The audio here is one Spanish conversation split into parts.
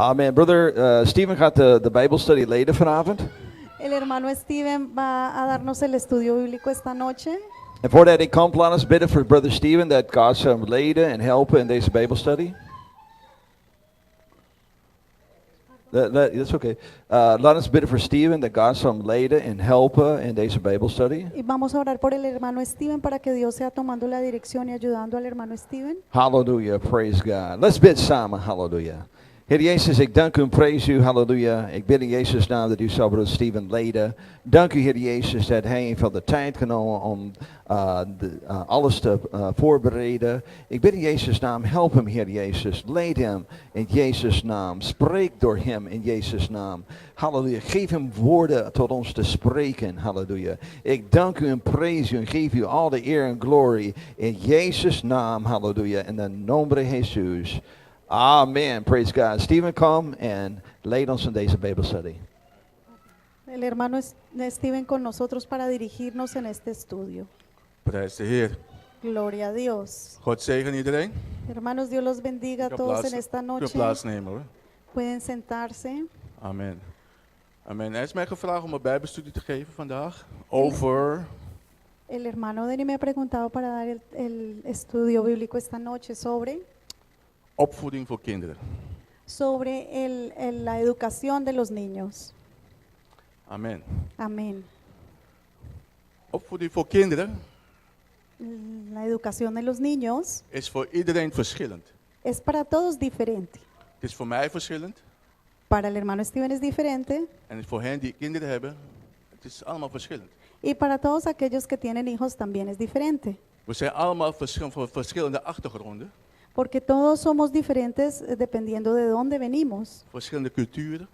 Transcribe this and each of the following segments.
Amen. Brother Stephen gaat de Bijbelstudie leiden vanavond. El hermano Steven va a darnos el estudio bíblico esta noche. En voordat hij komt, laat ons bidden voor Brother Stephen, dat God zal hem leiden en helpen in deze Bijbelstudie. That's okay. Laat ons bidden voor Stephen, dat God zal hem leiden en helpen in deze Bijbelstudie. Y vamos a orar por el hermano Steven para que Dios sea tomando la dirección y ayudando al hermano Steven. Hallelujah, praise God. Let's bid samen, hallelujah. Heer Jezus, ik dank u en prijs u, halleluja. Ik bid in Jezus' naam dat u zal broeder Stephen leiden. Dank u, Heer Jezus, dat hij van de tijd genomen om alles te voorbereiden. Ik bid in Jezus' naam, help hem, Heer Jezus. Leid hem in Jezus' naam. Spreek door hem in Jezus' naam. Halleluja. Geef hem woorden tot ons te spreken, halleluja. Ik dank u en prijs u en geef u al de eer en glorie in Jezus' naam, halleluja. In de nombre Jezus. Amen. Praise God. Stephen, come and lead ons in deze Bijbelstudie. El hermano Steven con nosotros para dirigirnos en este estudio. Prijs de Heer. Gloria a Dios. God zegen iedereen. Hermanos, Dios los bendiga a todos en esta Kun je noche. plaatsnemen hoor. Pueden sentarse. Amen. Amen. Hij is mij gevraagd om een bijbelstudie te geven vandaag over El hermano Denny me ha preguntado para dar el estudio bíblico esta noche opvoeding voor kinderen. sobre la educación de los niños. Amen. Amén. Opvoeding voor kinderen La educación de los niños is voor iedereen verschillend. es para todos diferente. Het is voor mij verschillend Para el hermano Steven es diferente en voor hen die kinderen hebben, het is allemaal verschillend. y para todos aquellos que tienen hijos también es diferente. We zijn allemaal van verschillende achtergronden, Porque todos somos diferentes dependiendo de dónde venimos, verschillende culturen,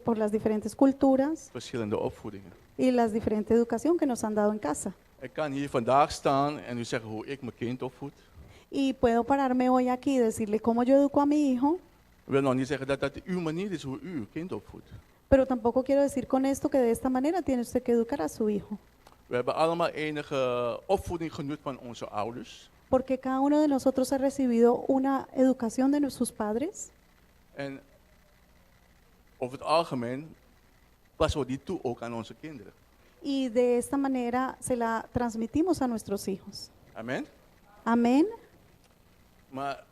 por las diferentes culturas verschillende opvoedingen. y la diferente educación que nos han dado en casa. Ik kan hier vandaag staan en u zeggen hoe ik mijn kind opvoed. Y puedo pararme hoy aquí y decirle cómo yo educo a mi hijo, Ik wil nog niet zeggen dat dat uw manier is hoe u uw kind opvoedt. pero tampoco quiero decir con esto que de esta manera tiene usted que educar a su hijo. We hebben allemaal enige opvoeding genut van onze ouders. Porque cada uno de nosotros ha recibido una educación de sus padres En over het algemeen passen we die toe ook aan onze kinderen. y de esta manera se la transmitimos a nuestros hijos. Amen. Amén. Maar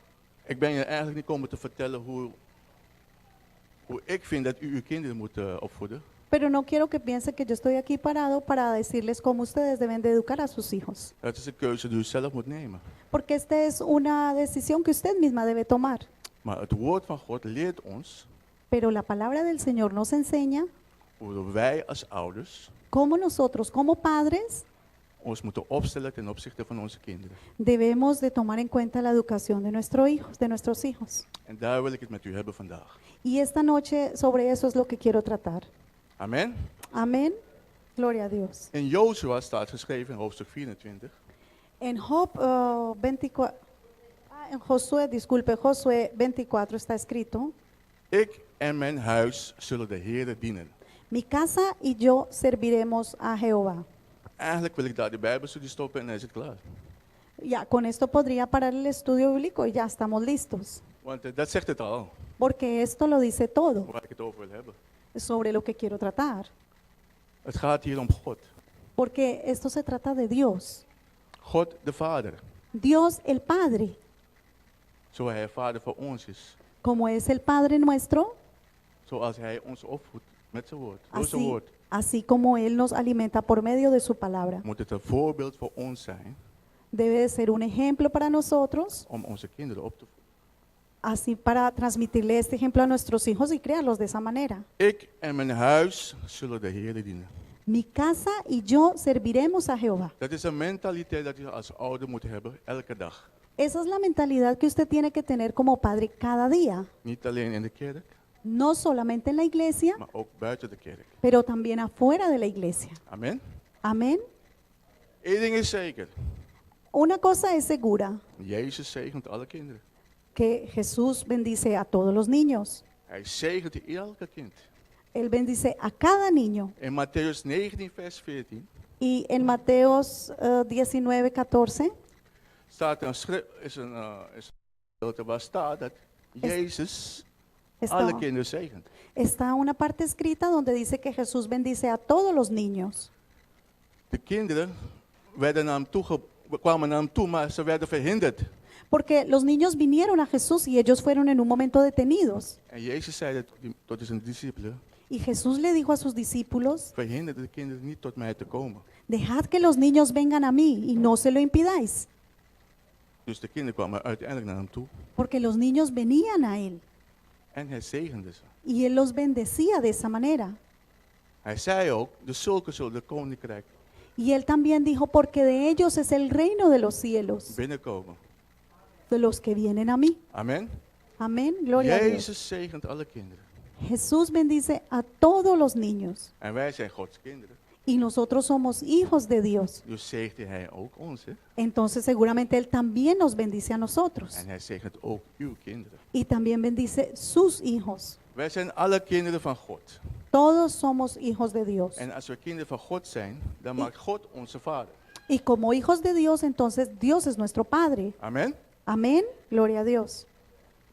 ik ben je eigenlijk niet komen te vertellen hoe ik vind dat u uw kinderen moet opvoeden. Pero no quiero que piensen que yo estoy aquí parado para decirles cómo ustedes deben de educar a sus hijos. Dat is een keuze die u zelf moet nemen. Porque esta es una decisión que usted misma debe tomar. Maar het woord van God leert ons Pero la palabra del Señor nos enseña hoe wij als ouders cómo nosotros como padres ons moeten opstellen ten opzichte van onze kinderen. debemos de tomar en cuenta la educación de nuestros hijos. En daar wil ik het met u hebben vandaag. Y esta noche sobre eso es lo que quiero tratar. Amen. Amén. Gloria a Dios. In Jozua staat geschreven in hoofdstuk 24. En Josué 24 está escrito: Ik en mijn huis zullen de Heere dienen. Mi casa y yo serviremos a Jehová. Eigenlijk wil ik daar de Bijbelstudie stoppen en dan is het klaar. Ya, con esto podría parar el estudio bíblico y ya estamos listos. Want dat zegt het al, Porque esto lo dice todo waar ik het over wil hebben. sobre lo que quiero tratar. Het gaat hier om God. Porque esto se trata de Dios. God de Vader. Dios el Padre. Zoals Hij Vader voor ons is. Como es el Padre nuestro, Zoals Hij ons opvoedt met zijn woord. Door zijn woord. así como Él nos alimenta por medio de su palabra. Moet het een voorbeeld voor ons zijn Debe de ser un ejemplo para nosotros, om onze kinderen op te voeden. así para transmitirle este ejemplo a nuestros hijos y criarlos de esa manera. Ik en mijn huis zullen de Heere dienen. Mi casa y yo serviremos a Jehová. Dat is een mentaliteit dat je als ouder moet hebben elke dag. Esa es la mentalidad que usted tiene que tener como padre cada día. Niet alleen in de kerk, No solamente en la iglesia, maar ook buiten de kerk. pero también afuera de la iglesia. Amen. Amén. Eén ding is zeker. Una cosa es segura, Jezus zegent alle kinderen. que Jesús bendice a todos los niños. Hij zegent elke kind. Él bendice a cada niño. In Matthäus 19 vers 14 Y en Mateos 19:14 staat is een gedeelte waar staat dat Jezus alle kinderen zegent. Está una parte escrita donde dice que Jesús bendice a todos los niños. De kinderen kwamen naar hem toe, maar ze werden verhinderd. Porque los niños vinieron a Jesús y ellos fueron en un momento detenidos. En Jezus zei tot zijn discipelen, Y Jesús le dijo a sus discípulos, verhinder de kinderen niet tot mij te komen. dejad que los niños vengan a mí y no se lo impidáis. Dus de kinderen kwamen uiteindelijk naar hem toe Porque los niños venían a él en hij zegende ze. y él los bendecía de esa manera. Hij zei ook, de zulken zullen het koninkrijk Y él también dijo, porque de ellos es el reino de los cielos, binnenkomen. de los que vienen a mí. Amen. Amén, gloria a Dios. Jezus zegent alle kinderen. Jesús bendice a todos los niños En wij zijn Gods kinderen. y nosotros somos hijos de Dios. Dus zegent hij ook ons. Hè? Entonces seguramente Él también nos bendice a nosotros En hij zegent ook uw kinderen. y también bendice sus hijos. Wij zijn alle kinderen van God. Todos somos hijos de Dios. En als we kinderen van God zijn, dan maakt God onze vader. Y como hijos de Dios, entonces Dios es nuestro Padre. Amen. Amén, gloria a Dios.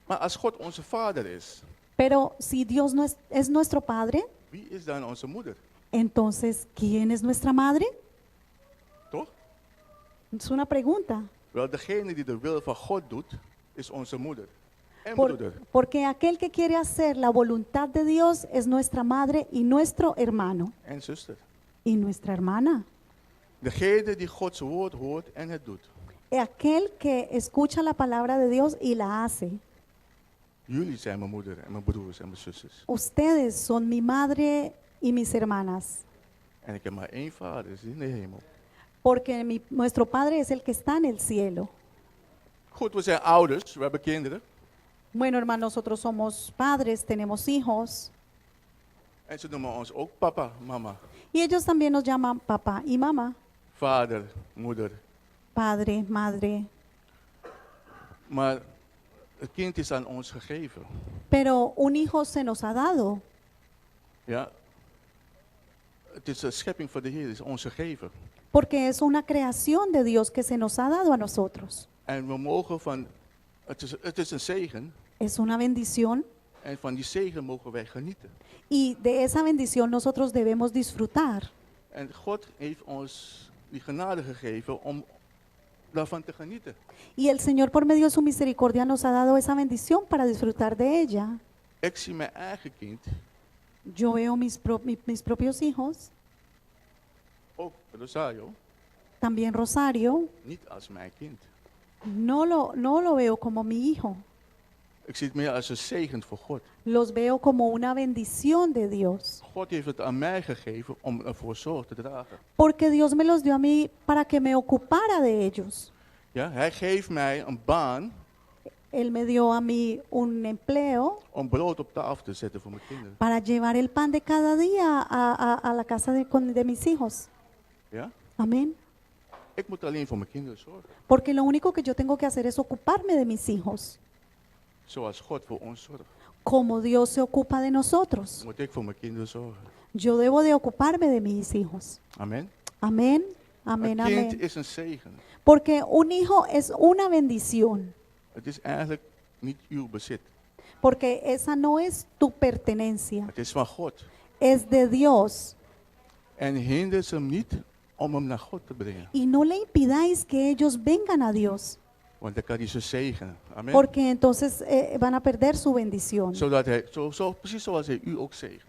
Maar als God onze vader is, Pero si Dios no es nuestro Padre, wie is dan onze moeder? entonces ¿quién es nuestra madre? Toch? Es una pregunta. Wel, degene die de wil van God doet, is onze moeder. En Por- broeder. porque aquel que quiere hacer la voluntad de Dios es nuestra madre y nuestro hermano En zuster. y nuestra hermana. Degene die Gods woord hoort en het doet. Aquel que escucha la palabra de Dios y la hace. Jullie zijn mijn moeder en mijn broers en mijn zusters. Ustedes son mi madre y mis hermanas. En ik heb maar één vader, is in de hemel. Porque nuestro Padre es el que está en el cielo. Goed, we zijn ouders, we hebben kinderen. Bueno, hermanos, nosotros somos padres, tenemos hijos. En ze noemen ons ook papa, mama, Y ellos también nos llaman papá y mamá. vader, moeder. Padre, madre. Maar het kind is aan ons gegeven. Pero un hijo se nos ha dado. Ja? Het is een schepping van de Heer, het is ons gegeven. Porque es una creación de Dios que se nos ha dado a nosotros. En we mogen van, het is een zegen. Es una bendición. En van die zegen mogen wij genieten. Y de esa bendición nosotros debemos disfrutar. En God heeft ons die genade gegeven om daarvan te genieten. Y el Señor por medio de su misericordia nos ha dado esa bendición para disfrutar de ella. Ik zie mijn eigen kind, Yo veo mis propios hijos, ook Rosario, también Rosario, niet als mijn kind. no lo veo como mi hijo. Ik zie het meer als een zegen voor God. Los veo como una bendición de Dios. God heeft het aan mij gegeven om ervoor zorg te dragen. Porque Dios me los dio a mí para que me ocupara de ellos. Ja, hij geeft mij een baan Él me dio a mí un empleo om brood op tafel te zetten voor mijn kinderen. para llevar el pan de cada día a la casa de mis hijos. Ja? Amén. Ik moet alleen voor mijn kinderen zorgen. Porque lo único que yo tengo que hacer es ocuparme de mis hijos. Zoals God voor ons zorgt, Como Dios se ocupa de nosotros, moet ik voor mijn kinderen zorgen. yo debo de ocuparme de mis hijos. Amen. Amén. Amén, Een kind amén. is een zegen. Porque un hijo es una bendición. Het is eigenlijk niet uw bezit. Porque esa no es tu pertenencia, Het is van God. es de Dios. En hinder ze hem niet om hem naar God te brengen. Y no le impidáis que ellos vengan a Dios, Want dan kan hij ze zegenen. Amen. porque entonces van a perder su bendición. Zodat hij, precies zoals hij u ook zegent.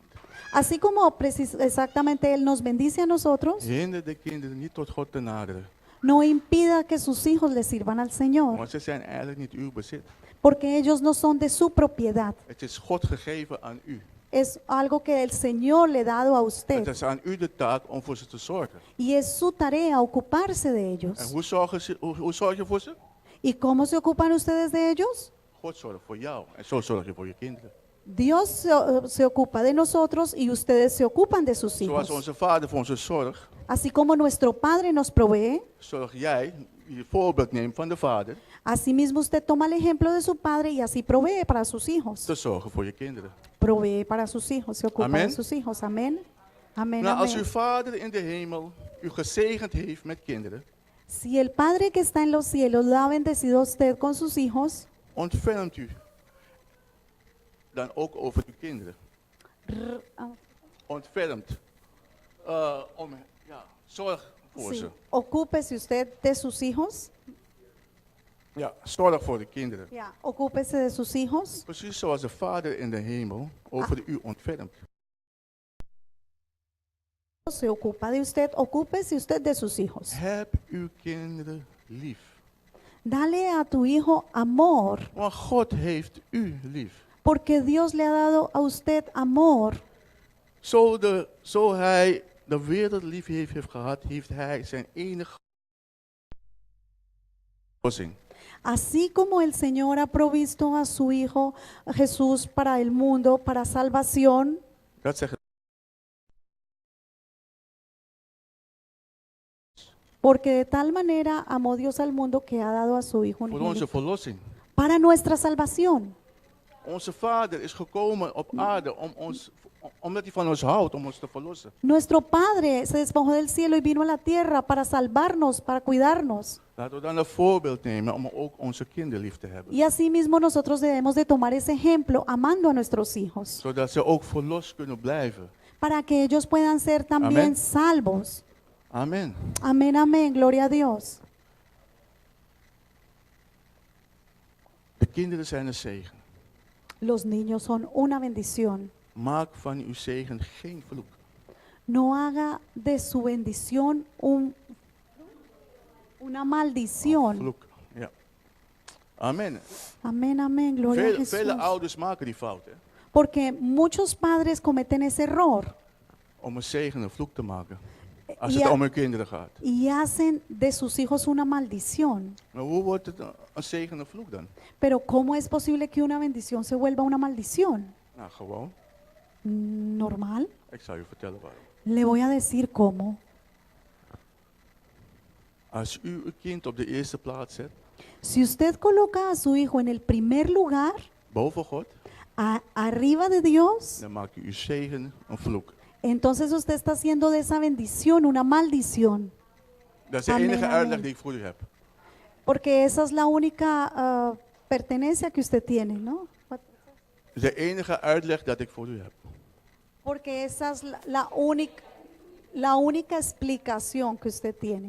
Así como exactamente Él nos bendice a nosotros, Hinder de kinderen niet tot God te naderen. no impida que sus hijos le sirvan al Señor, Want ze zijn eigenlijk niet uw bezit. porque ellos no son de su propiedad. Het is God gegeven aan u. Es algo que el Señor le ha dado a Het usted is aan u de taak om voor ze te zorgen. y es su tarea ocuparse de En ellos. hoe zorg je voor ze? ¿Y cómo se ocupan ustedes de ellos? God zorgt voor jou. En zo zorg je voor je kinderen. Dios se ocupa de nosotros y ustedes se ocupan de sus Zoals hijos. onze vader voor onze zorgt, Así como nuestro Padre nos provee, zorg jij, je voorbeeld neemt van de vader, asimismo usted toma el ejemplo de su Padre y así provee para sus hijos. te zorgen voor je kinderen. Provee para sus hijos, se ocupa Amén. de sus hijos. Amén. Amén. Nou, als Amén. uw vader in de hemel u gezegend heeft met kinderen, Si el Padre que está en los cielos lo ha bendecido a usted con sus hijos, ontfermt u dan ook over uw kinderen. Ontfermt. Zorg voor Sí. ze. Ocúpese usted de sus hijos. Ja, zorg voor de kinderen. Ya. Ocúpese de sus hijos. Precies zoals de Vader in de hemel over u ontfermt. Se ocupa de usted. Ocúpese usted de sus hijos. Heb uw kinderen lief. Dale a tu hijo amor, Want God heeft u lief. porque Dios le ha dado a usted amor. Zo hij de wereld lief heeft gehad, heeft hij zijn enige oplossing. Así como el Señor ha provisto a su Hijo Jesús para el mundo, para salvación, Dat zegt porque de tal manera amó Dios al mundo que ha dado a su Hijo voor onze unigénito, verlossing. para nuestra salvación. Onze Vader is gekomen op aarde omdat hij van ons houdt, om ons te verlossen. Nuestro Padre se despojó del cielo y vino a la tierra para salvarnos, para cuidarnos. Laten we dan een voorbeeld nemen om ook onze kinderen lief te hebben. Y asimismo nosotros debemos de tomar ese ejemplo amando a nuestros hijos, Zodat ze ook verlost kunnen blijven. para que ellos puedan ser también Amén. salvos. Amen. Amén, amén, gloria a Dios. De kinderen zijn een zegen. Los niños son una bendición. Maak van uw zegen geen vloek. No haga de su bendición una maldición. Vloek. Ja. Amen. Amén, amén, gloria a Vele Jesús. ouders maken die fout, hè? Porque muchos padres cometen ese error Om een zegen een vloek te maken. Als Ja. het om hun kinderen gaat. y hacen de sus hijos una maldición. Maar hoe wordt het een zegen een vloek dan? Pero ¿cómo es posible que una bendición se vuelva una maldición? Nou, gewoon. Normal. Ik zal je vertellen waarom. Le voy a decir cómo. Als u uw kind op de eerste plaats zet, Si usted coloca a su hijo en el primer lugar, boven God, arriba de Dios, dan maakt u uw zegen een vloek. entonces usted está haciendo de esa bendición una maldición. Dat is de Amen, enige amen. uitleg die ik voor u heb. Porque esa es la única pertenencia que usted tiene, ¿no? De enige uitleg dat ik voor u heb. Porque esa es la única explicación que usted tiene.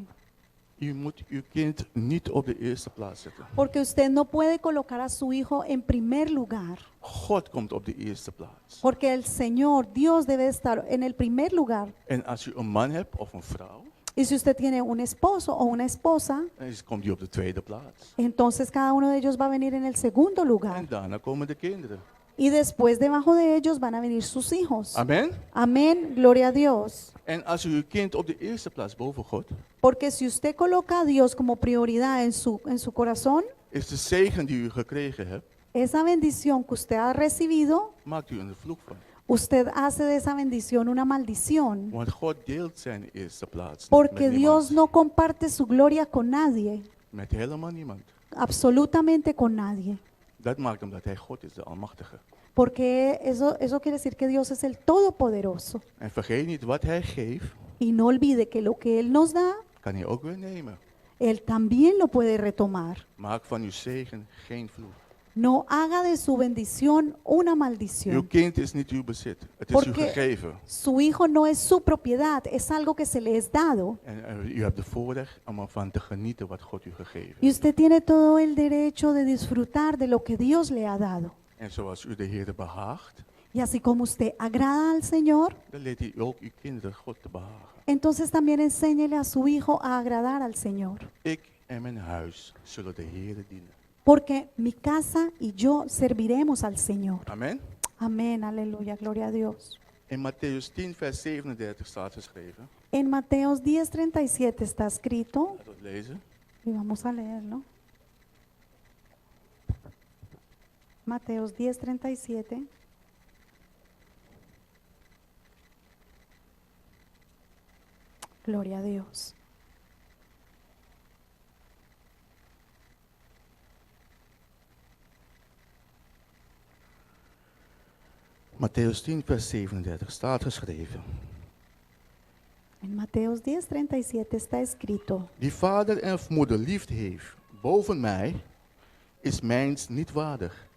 U moet uw kind niet op de eerste plaats zetten. Porque usted no puede colocar a su hijo en primer lugar. God komt op de eerste plaats. Porque el Señor, Dios debe estar en el primer lugar. En als u een man hebt of een vrouw, Y si usted tiene un esposo o una esposa, dan komt die op de tweede plaats. entonces cada uno de ellos va a venir en el segundo lugar. En daarna komen de kinderen. Y después debajo de ellos van a venir sus hijos. Amen. Amén, gloria a Dios. En als u uw kind op de eerste plaats boven God, Porque si usted coloca a Dios como prioridad en su corazón, is de zegen die u gekregen hebt, esa bendición que usted ha recibido, maakt u een vloek van. usted hace de esa bendición una maldición. Want God deelt zijn eerste plaats niet Porque met Dios niemand. no comparte su gloria con nadie, Met helemaal niemand. absolutamente con nadie. Dat maakt omdat hij God is, de Almachtige. Porque eso quiere decir que Dios es el Todopoderoso. En vergeet niet, wat hij geeft, Y no olvide que lo que Él nos da, kan hij ook weer nemen. Él también lo puede retomar. Maak van uw zegen geen vloek. No haga de su bendición una Uw maldición. kind is niet uw bezit. Het is u Porque gegeven. su hijo no es su propiedad, es algo que se le es dado. En u hebt de voorrecht om ervan te genieten wat God u gegeven Y heeft. usted tiene todo el derecho de disfrutar de lo que Dios le ha dado. En zoals u de Heer behaagt, Y así como usted agrada al Señor, dan leert u ook uw kinderen God te behagen. entonces también enséñele a su hijo a agradar al Señor. Ik en mijn huis zullen de Heer dienen. Porque mi casa y yo serviremos al Señor. Amen. Amén, aleluya, gloria a Dios. In Matthäus 10, vers 37 staat geschreven. En Mateos 10:37 está escrito, Laten we het lezen. y vamos a leerlo. Mateos 10:37. Gloria a Dios. Matthäus 10, vers 37 staat geschreven. En Mateos 10:37 está escrito, Die vader en moeder lief heeft boven mij, is mijns niet waardig.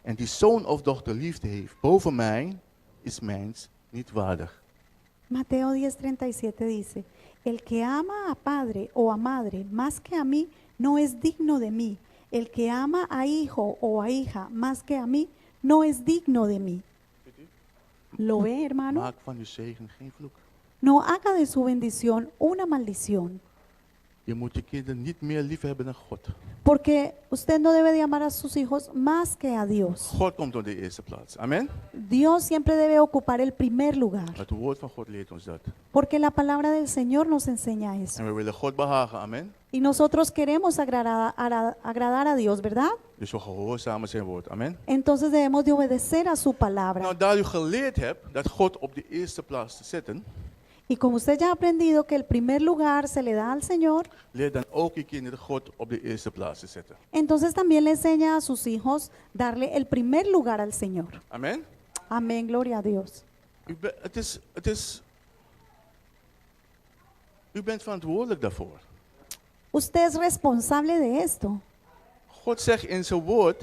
en die zoon of dochter liefde heeft boven mij, is mijns niet waardig. Mateo 10:37 dice, el que ama a padre o a madre más que a mí, no es digno de mí. El que ama a hijo o a hija más que a mí, no es digno de mí. ¿Lo ve, hermano? Maak van uw zegen geen vloek. No haga de su bendición una maldición, Je moet je kinderen niet meer lief hebben dan God. porque usted no debe de amar a sus hijos más que a Dios. God komt op de eerste plaats. Amen. Dios siempre debe ocupar el primer lugar, Het woord van God leert ons dat. porque la palabra del Señor nos enseña eso. En we willen God behagen. Amen. Y nosotros queremos agradar a Dios, ¿verdad? Dus we gehoorzamen zijn woord. Amen. Entonces debemos de obedecer a su palabra. Nou, daar u geleerd hebt dat God op de eerste plaats te zetten, Y como usted ya ha aprendido que el primer lugar se le da al Señor, leer dan ook je kinderen God op de eerste plaats te zetten. entonces también le enseña a sus hijos darle el primer lugar al Señor. Amen. Amén, gloria a Dios. U bent verantwoordelijk daarvoor. Usted es responsable de esto, God zegt in zijn woord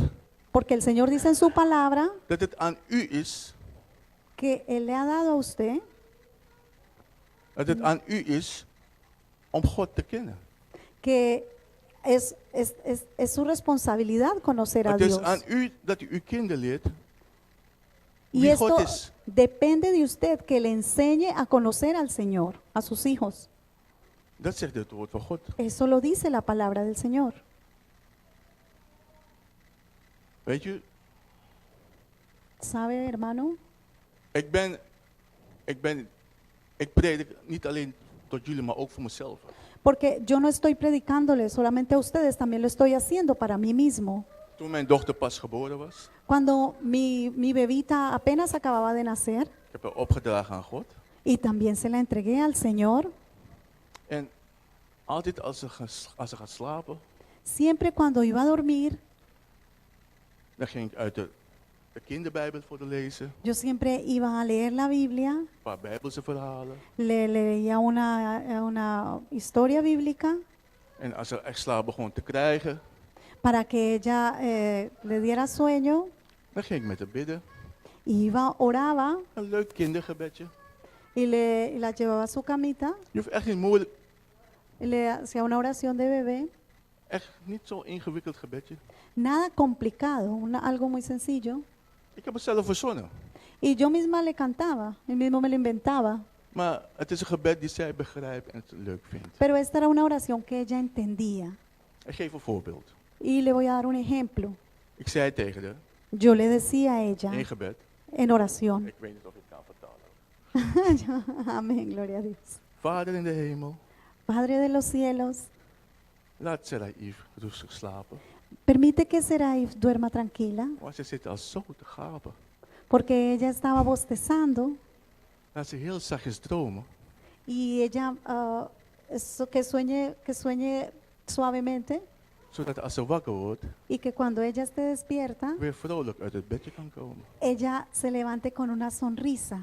porque el Señor dice en su palabra dat het aan u is, que Él le ha dado a usted, dat het aan u is om God te kennen. que es su responsabilidad conocer a Het is Dios. aan u dat u uw kinderen leert Y wie esto God is. depende de usted que le enseñe a conocer al Señor, a sus hijos. Dat zegt het woord van God. Eso lo dice la palabra del Señor. Weet je, ¿Sabe, hermano? ik predik niet alleen tot jullie, maar ook voor mezelf. Porque yo no estoy predicándole solamente a ustedes, también lo estoy haciendo para mí mismo. Toen mijn dochter pas geboren was, Cuando mi bebita apenas acababa de nacer ik heb haar opgedragen aan God. y también se la entregué al Señor, En altijd als ze gaat slapen, siempre cuando iba a dormir, dan ging ik uit de kinderbijbel voor haar lezen. yo siempre iba a leer la Biblia, Een paar bijbelse verhalen. le leía una historia bíblica En als ze echt slaap begon te krijgen, para que ella le diera sueño, dan ging ik met haar bidden. y iba, oraba Een leuk kindergebedje. y la llevaba a su camita Je hoeft echt niet moeilijk, y le hacía una oración de bebé. echt niet zo'n ingewikkeld gebedje. Nada complicado, algo muy sencillo. Ik heb het zelf verzonnen. Y yo misma le cantaba, yo mismo me lo inventaba. Maar het is een gebed die zij begrijpt en het leuk vindt. Pero esta era una oración que ella entendía. Ik geef een voorbeeld. Y le voy a dar un ejemplo. Ik zei tegen haar, Yo le decía a ella in gebed, en oración. ik weet niet of ik het kan vertalen. Amén, gloria a Dios. Vader in de hemel, Padre de los cielos, laat Seraïf rustig slapen. permite que Seraif duerma tranquila, Want ze zit al zo te gapen. porque ella estaba bostezando Laat ze heel zachtjes dromen. y ella que sueñe suavemente Zodat als ze wakker wordt, y que cuando ella esté despierta, weer vrolijk uit het bedje kan komen. ella se levante con una sonrisa.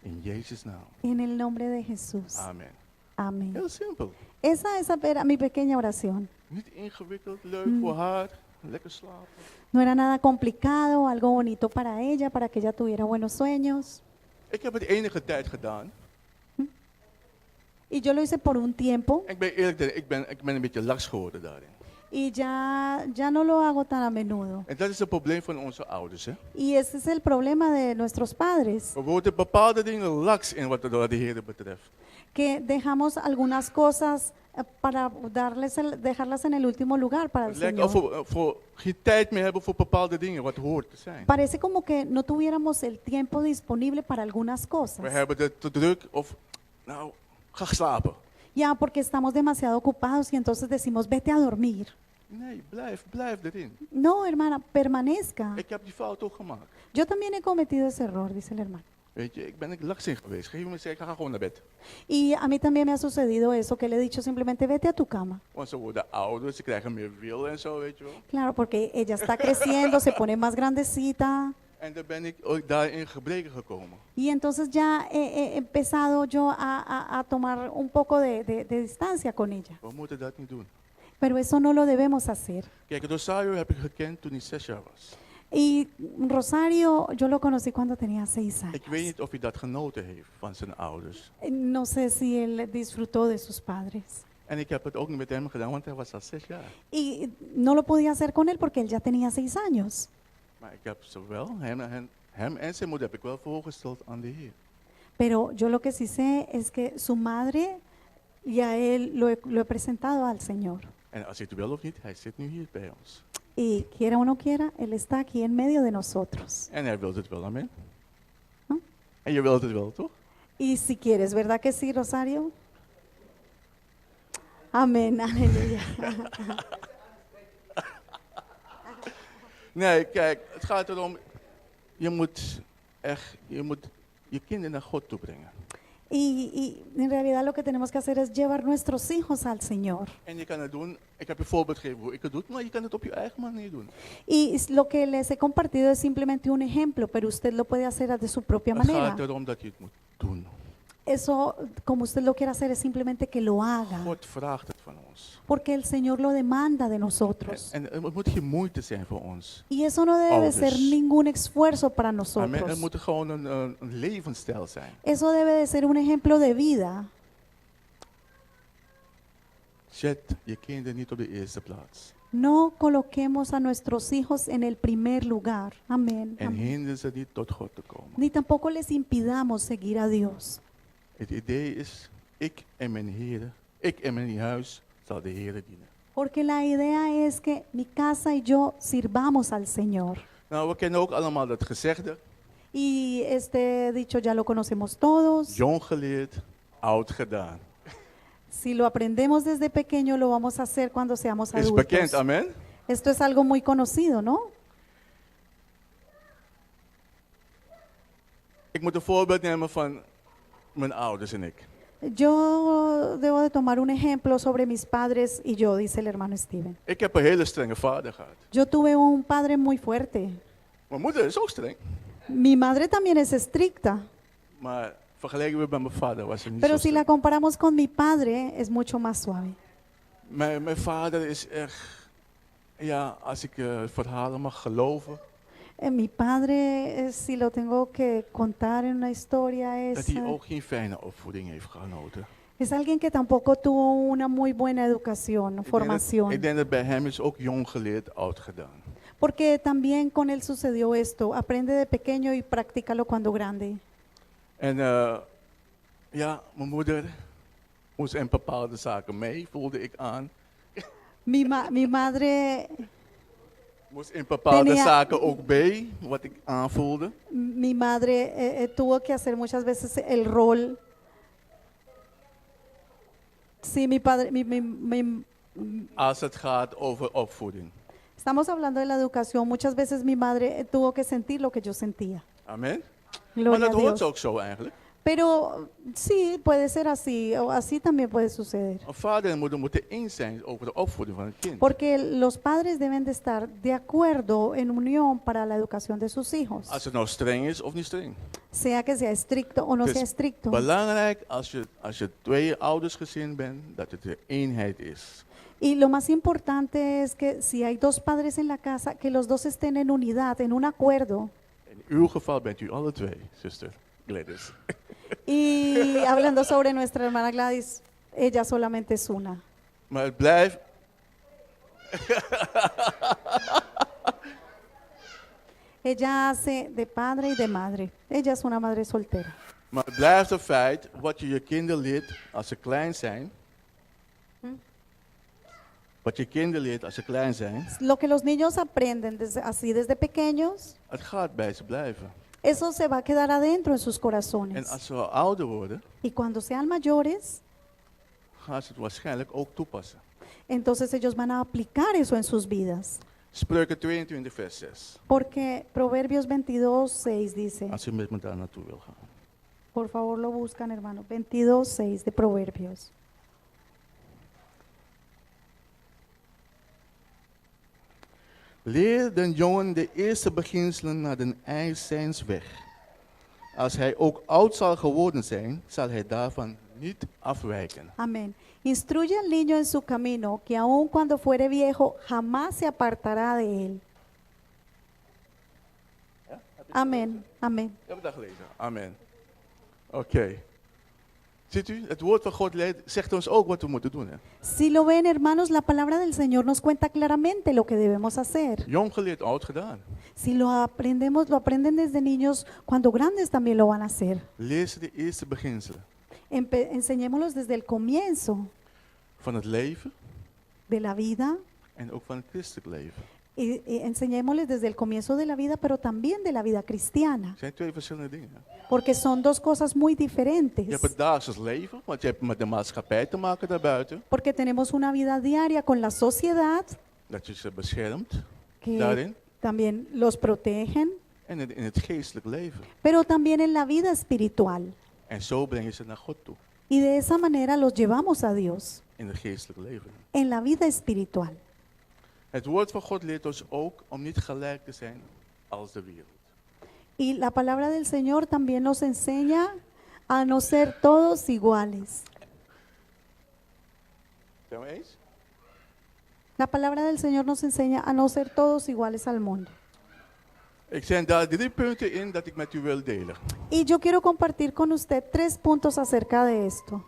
In Jezus' naam. En el nombre de Jesús. Amen. Amén. Heel simpel. Esa era mi pequeña oración. Niet ingewikkeld, leuk voor haar. Lekker slapen. No era nada complicado, algo bonito para ella, para que ella tuviera buenos sueños. Ik heb het enige tijd gedaan. Y yo lo hice por un tiempo En ik ben eerlijk, ik ben een beetje laks geworden daarin. y ya no lo hago tan a menudo. En dat is het probleem van onze ouders. Hè? Y ese es el problema de nuestros padres, We worden bepaalde dingen laks in wat de Heer betreft. que dejamos algunas cosas para dejarlas en el último lugar para el Het lijkt of Señor. we geen tijd meer hebben voor bepaalde dingen wat hoort te zijn. Parece como que no tuviéramos el tiempo disponible para algunas We cosas. hebben het te druk of, nou, ga slapen. Ya porque estamos demasiado ocupados y entonces decimos, vete a dormir. Nee, blijf erin. No, hermana, permanezca. Ik heb die fout ook gemaakt. Yo también he cometido ese error, dice el hermano. Weet je, ik ben laks in geweest. Op een gegeven moment zei ik, ga gewoon naar bed. Y a mí también me ha sucedido eso, que le he dicho simplemente, vete a tu cama. Want ze worden ouder, ze krijgen meer wil en zo, weet je wel. Claro, porque ella está creciendo, se pone más grandecita. En dan ben ik ook daarin gebreken gekomen. Y entonces ya he empezado yo a tomar un poco de distancia con ella. We moeten dat niet doen. Pero eso no lo debemos hacer. Kijk, Rosario heb ik gekend toen hij 6 jaar was. Y Rosario, yo lo conocí cuando tenía 6 años. Ik weet niet of hij dat genoten heeft van zijn ouders. No sé si él disfrutó de sus padres. En ik heb het ook niet met hem gedaan, want hij was al 6 jaar. Y no lo podía hacer con él porque él ya tenía 6 años. Maar ik heb zowel hem en zijn moeder heb ik wel voorgesteld aan de Heer. Pero yo lo que sí sé es que su madre y a él lo he presentado al Señor. En als hij het wil of niet, hij zit nu hier bij ons. Y quiera o no quiera, Él está aquí en medio de nosotros. En hij wil het wel, amen. Huh? En je wilt het wel, toch? Y si quieres, ¿verdad que sí, Rosario? Amén, aleluya. Nee, kijk, het gaat erom, je moet je kinderen naar God toe brengen. Y en realidad lo que tenemos que hacer es llevar nuestros hijos al Señor. En je kan het doen, ik heb je voorbeeld gegeven hoe ik het doe, maar je kan het op je eigen manier doen. Y lo que les he compartido es simplemente un ejemplo, pero usted lo puede hacer de su propia Het manera. gaat erom dat je het moet doen. Eso, como usted lo quiere hacer, es simplemente que lo haga. God vraagt het van ons. Porque el Señor lo demanda de nosotros. En het moet geen moeite zijn voor ons. Y eso no debe Ouders. ser ningún esfuerzo para Amen. nosotros. Het moet gewoon een levensstijl zijn. Eso debe de ser un ejemplo de vida. Zet je kinderen niet op de eerste plaats. No coloquemos a nuestros hijos en el primer lugar. Amén. En Amén. hinder ze niet tot God te komen. Ni tampoco les impidamos seguir a Dios. Het idee is, ik en mijn huis zal de Heer dienen. Porque la idea es que mi casa y yo sirvamos al Señor. Nou, we kennen ook allemaal dat gezegde. Y este dicho ya lo conocemos todos. Jong geleerd, oud gedaan. Si lo aprendemos desde pequeño, lo vamos a hacer cuando seamos Is bekend, adultos. amen? Esto es algo muy conocido, ¿no? Ik moet een voorbeeld nemen van mijn ouders en ik. Yo debo de tomar un ejemplo sobre mis padres y yo, dice el hermano Steven. Ik heb een hele strenge vader gehad. Yo tuve un padre muy fuerte. Mijn moeder is ook streng. Mi madre también es estricta, Maar vergeleken we met mijn vader was ze niet pero zo si la streng. comparamos con mi padre, es mucho más suave. Mijn vader is echt, ja, als ik verhalen mag geloven, Mi padre, si lo tengo que contar en una historia, dat hij ook geen fijne opvoeding heeft genoten. es alguien que tampoco tuvo una muy buena educación, formación. Ik denk dat bij hem is ook jong geleerd, oud gedaan. Porque también con él sucedió esto. Aprende de pequeño y practícalo cuando grande. En ja, mijn moeder moest in bepaalde zaken mee, voelde ik aan. Mi madre, Moest in bepaalde Tenía- zaken ook bij, wat ik aanvoelde. mi madre tuvo que hacer muchas veces el rol. Sí, mi padre, Als het gaat over opvoeding. estamos hablando de la educación. Muchas veces mi madre tuvo que sentir lo que yo sentía. Amen. Maar Gloria dat a hoort Dios. ook zo eigenlijk. Pero sí, puede ser así, o así también puede suceder. Een vader en moeder moeten eens zijn over de opvoeding van het kind. Porque los padres deben de estar de acuerdo en unión para la educación de sus hijos, Als het nou streng is of niet streng. sea que sea estricto o no Het sea is estricto. belangrijk als je twee oudersgezin bent, dat het de eenheid is. Y lo más importante es que si hay dos padres en la casa, que los dos estén en unidad, en un acuerdo. In uw geval bent u alle twee, zuster Gladys. Y hablando sobre nuestra hermana Gladys, ella solamente es una. Maar het blijft, Ella hace de padre y de madre. Ella es una madre soltera. maar het blijft een feit, wat je je kinderen leert als ze klein zijn. Wat je kinderen leert als ze klein zijn, Lo que los niños aprenden así desde pequeños, het gaat bij ze blijven. eso se va a quedar adentro en sus En corazones. als ze ouder worden, Y cuando sean mayores, gaan ze het waarschijnlijk ook toepassen. entonces ellos van a aplicar eso en sus vidas. Spreuken 22 vers 6. Porque Proverbios 22:6 dice, Als u met me daar naartoe wil gaan. por favor lo buscan hermano, 22:6 de Proverbios. Leer den jongen de eerste beginselen naar den eind zijns weg. Als hij ook oud zal geworden zijn, zal hij daarvan niet afwijken. Amén. Instruye al niño en su camino, que aun cuando fuere viejo, jamás se apartará de él. Amén, amén. We hebben dat gelezen. Amen. Oké. Ziet u, het woord van God zegt ons ook wat we moeten doen. Hè? Si lo ven, hermanos, la palabra del Señor nos cuenta claramente lo que debemos hacer. Jong geleerd, oud gedaan. Si lo aprendemos, lo aprenden desde niños, cuando grandes también lo van a hacer. Leer ze de eerste beginselen Enseñémoslos desde el comienzo van het leven de la vida en ook van het christelijk leven. y enseñémosles desde el comienzo de la vida, pero también de la vida cristiana, Het zijn twee verschillende dingen. Hè? porque son dos cosas muy Je diferentes. hebt het dagelijks leven, want je hebt met de maatschappij te maken daarbuiten. Porque tenemos una vida diaria con la sociedad Dat je ze beschermt que daarin. también los protegen, En in het geestelijk leven. pero también en la vida espiritual. En zo breng je ze naar God toe. Y de esa manera los llevamos a Dios In het geestelijk leven. en la vida espiritual. Het woord van God leert ons ook om niet gelijk te zijn als de wereld. Y la palabra del Señor también nos enseña a no ser todos iguales. Zijn we eens? La palabra del Señor nos enseña a no ser todos iguales al mundo. Ik zijn daar 3 punten in dat ik met u wil delen. Y yo quiero compartir con usted 3 puntos acerca de esto.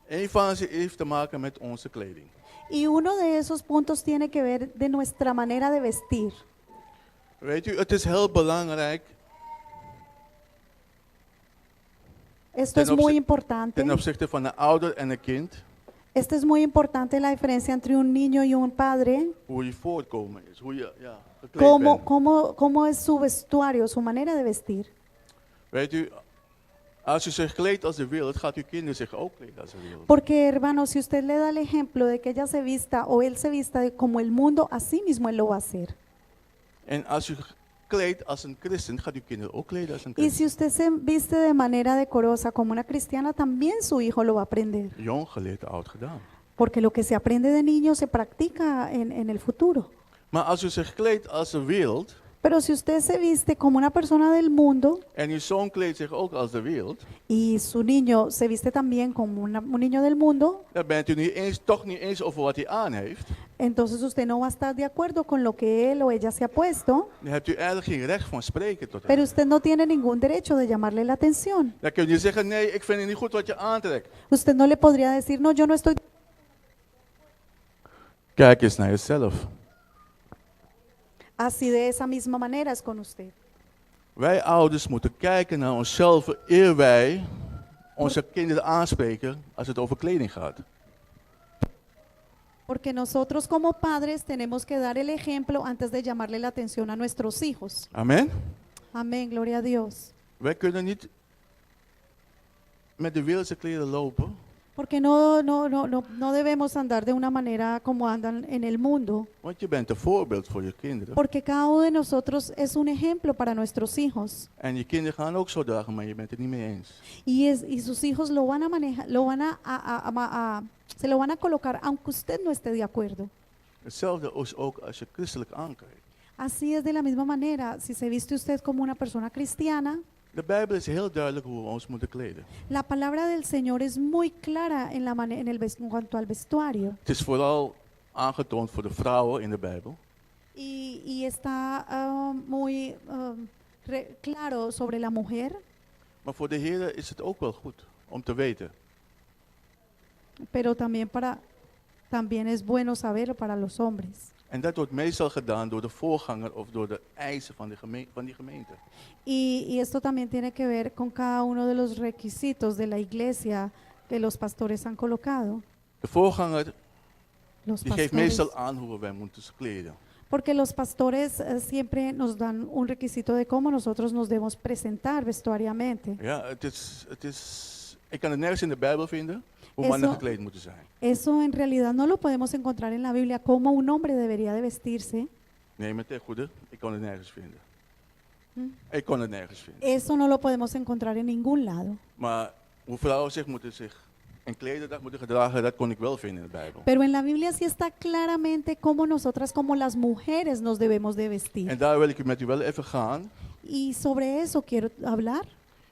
Een van ze heeft te maken met onze kleding. Y uno de esos puntos tiene que ver de nuestra manera de vestir. Weet u, het is heel belangrijk Esto es Ten muy opzi- importante. ten opzichte van een ouder en een kind, Esto es muy importante, la diferencia entre un niño y un padre. hoe je voorkomen is, hoe je gekleed bent. Cómo es su vestuario, su manera de vestir. Weet u, als u zich kleedt als de wereld, gaat uw kinderen zich ook kleden als de wereld. Porque, hermano, si usted le da el ejemplo de que ella se vista o él se vista como el mundo, así mismo él lo va a hacer. En als u kleedt als een christen, gaat uw kinderen ook kleden als een Y christen. si usted se viste de manera decorosa como una cristiana, también su hijo lo va a aprender. Jong geleerd, oud gedaan. Porque lo que se aprende de niño se practica en el futuro. Maar als u zich kleedt als de wereld, Pero si usted se viste como una persona del mundo en uw zoon kleedt zich ook als de wereld, y su niño se viste también como un niño del mundo, dan bent u toch niet eens over wat hij aan heeft. entonces usted no va a estar de acuerdo con lo que él o ella se ha puesto, Dan hebt u eigenlijk geen recht van spreken tot hem. pero usted no tiene ningún derecho de llamarle la atención. Dan kun je zeggen, nee, ik vind het niet goed wat je aantrekt. Usted no le podría decir, no, yo no estoy. Kijk eens naar jezelf. Así de esa misma manera es con usted. Wij ouders moeten kijken naar onszelf eer wij onze kinderen aanspreken als het over kleding gaat. Porque nosotros como padres tenemos que dar el ejemplo antes de llamarle la atención a nuestros hijos. Amen? Amén, gloria a Dios. Wij kunnen niet met de wereldse kleren lopen, Porque no debemos andar de una manera como andan en el mundo. want je bent een voorbeeld voor je kinderen. Porque cada uno de nosotros es un ejemplo para nuestros hijos. En je kinderen gaan ook zo dragen, maar je bent het niet mee eens. Y sus hijos lo van a manejar, se lo van a colocar aunque usted no esté de acuerdo. Hetzelfde is ook als je christelijk aankijkt. Así es de la misma manera, si se viste usted como una persona cristiana, De Bijbel is heel duidelijk hoe we ons moeten kleden. la palabra del Señor es muy clara en en cuanto al vestuario. Het is vooral aangetoond voor de vrouwen in de Bijbel. Y está muy claro sobre la mujer, Maar voor de heren is het ook wel goed om te weten. pero también es bueno saberlo para los hombres. En dat wordt meestal gedaan door de voorganger of door de eisen van die gemeente. Y esto también tiene que ver con cada uno de los requisitos de la iglesia que los pastores han colocado. De voorganger Los die geeft pastores, meestal aan hoe wij moeten kleden. porque los pastores siempre nos dan un requisito de cómo nosotros nos debemos presentar vestuariamente. Ja, ik kan het nergens in de Bijbel vinden hoe Eso- mannen gekleed moeten zijn. Eso en realidad no lo podemos encontrar en la Biblia, cómo un hombre debería de vestirse. Nee, maar ten goede, ik kan het nergens vinden. Hm? Ik kan het nergens vinden. Eso no lo podemos encontrar en ningún lado. Maar hoe vrouwen zich een klederdag moeten gedragen, dat kon ik wel vinden in de Bijbel. Pero en la Biblia sí está claramente cómo nosotras como las mujeres nos debemos de En vestir. daar wil ik met u wel even gaan. Y sobre eso quiero hablar.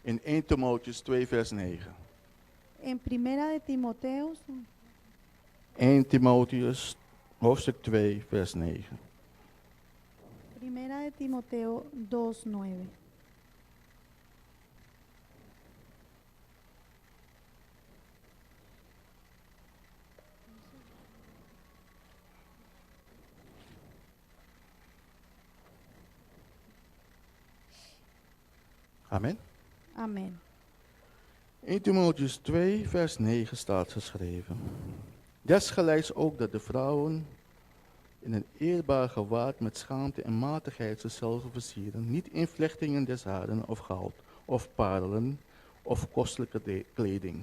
In 1 Timotheus 2 vers 9. En Primera de Timoteos 1 Timotheus hoofdstuk 2 vers 9. Primera de Timoteo 2:9. Amen. Amén. 1 Timotheus 2, vers 9 staat geschreven. Desgelijks ook dat de vrouwen in een eerbaar gewaad met schaamte en matigheid zichzelf versieren, niet in vlechtingen des haren of goud, of parelen, of kostelijke kleding.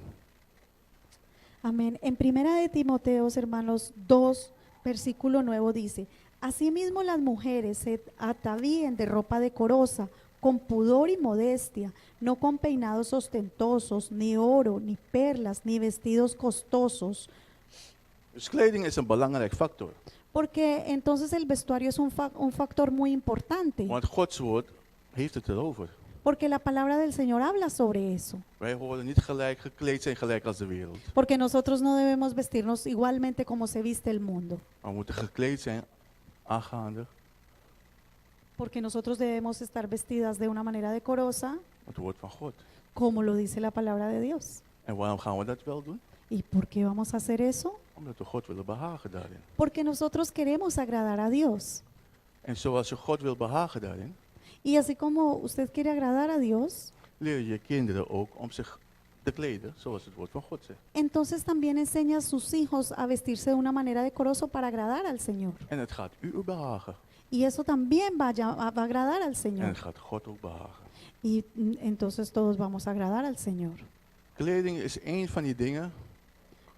Amén. En primera de Timoteos, hermanos, 2, versículo 9 dice, asimismo las mujeres se atavíen de ropa decorosa, con pudor y modestia, no con peinados ostentosos, ni oro, ni perlas, ni vestidos costosos, Dus kleding is een belangrijk factor. porque entonces el vestuario es un factor muy importante, Want Gods woord heeft het erover. porque la palabra del Señor habla sobre eso, Wij horen niet gelijk gekleed zijn gelijk als de wereld. porque nosotros no debemos vestirnos igualmente como se viste el mundo, Maar we moeten gekleed zijn aangaande porque nosotros debemos estar vestidas de una manera decorosa, het woord van God. como lo dice la palabra de Dios. En waarom gaan we dat wel doen? ¿Y por qué vamos a hacer eso? Omdat we God willen behagen daarin. Porque nosotros queremos agradar a Dios. En zoals je God wil behagen daarin, Y así como usted quiere agradar a Dios, leer je kinderen ook om zich te kleden zoals het woord van God zegt. entonces también enseña a sus hijos a vestirse de una manera decorosa para agradar al Señor. En het gaat u behagen. Y eso también va a agradar al En Señor. het gaat God ook behagen. Y entonces todos vamos a agradar al Señor. Kleding is een van die dingen,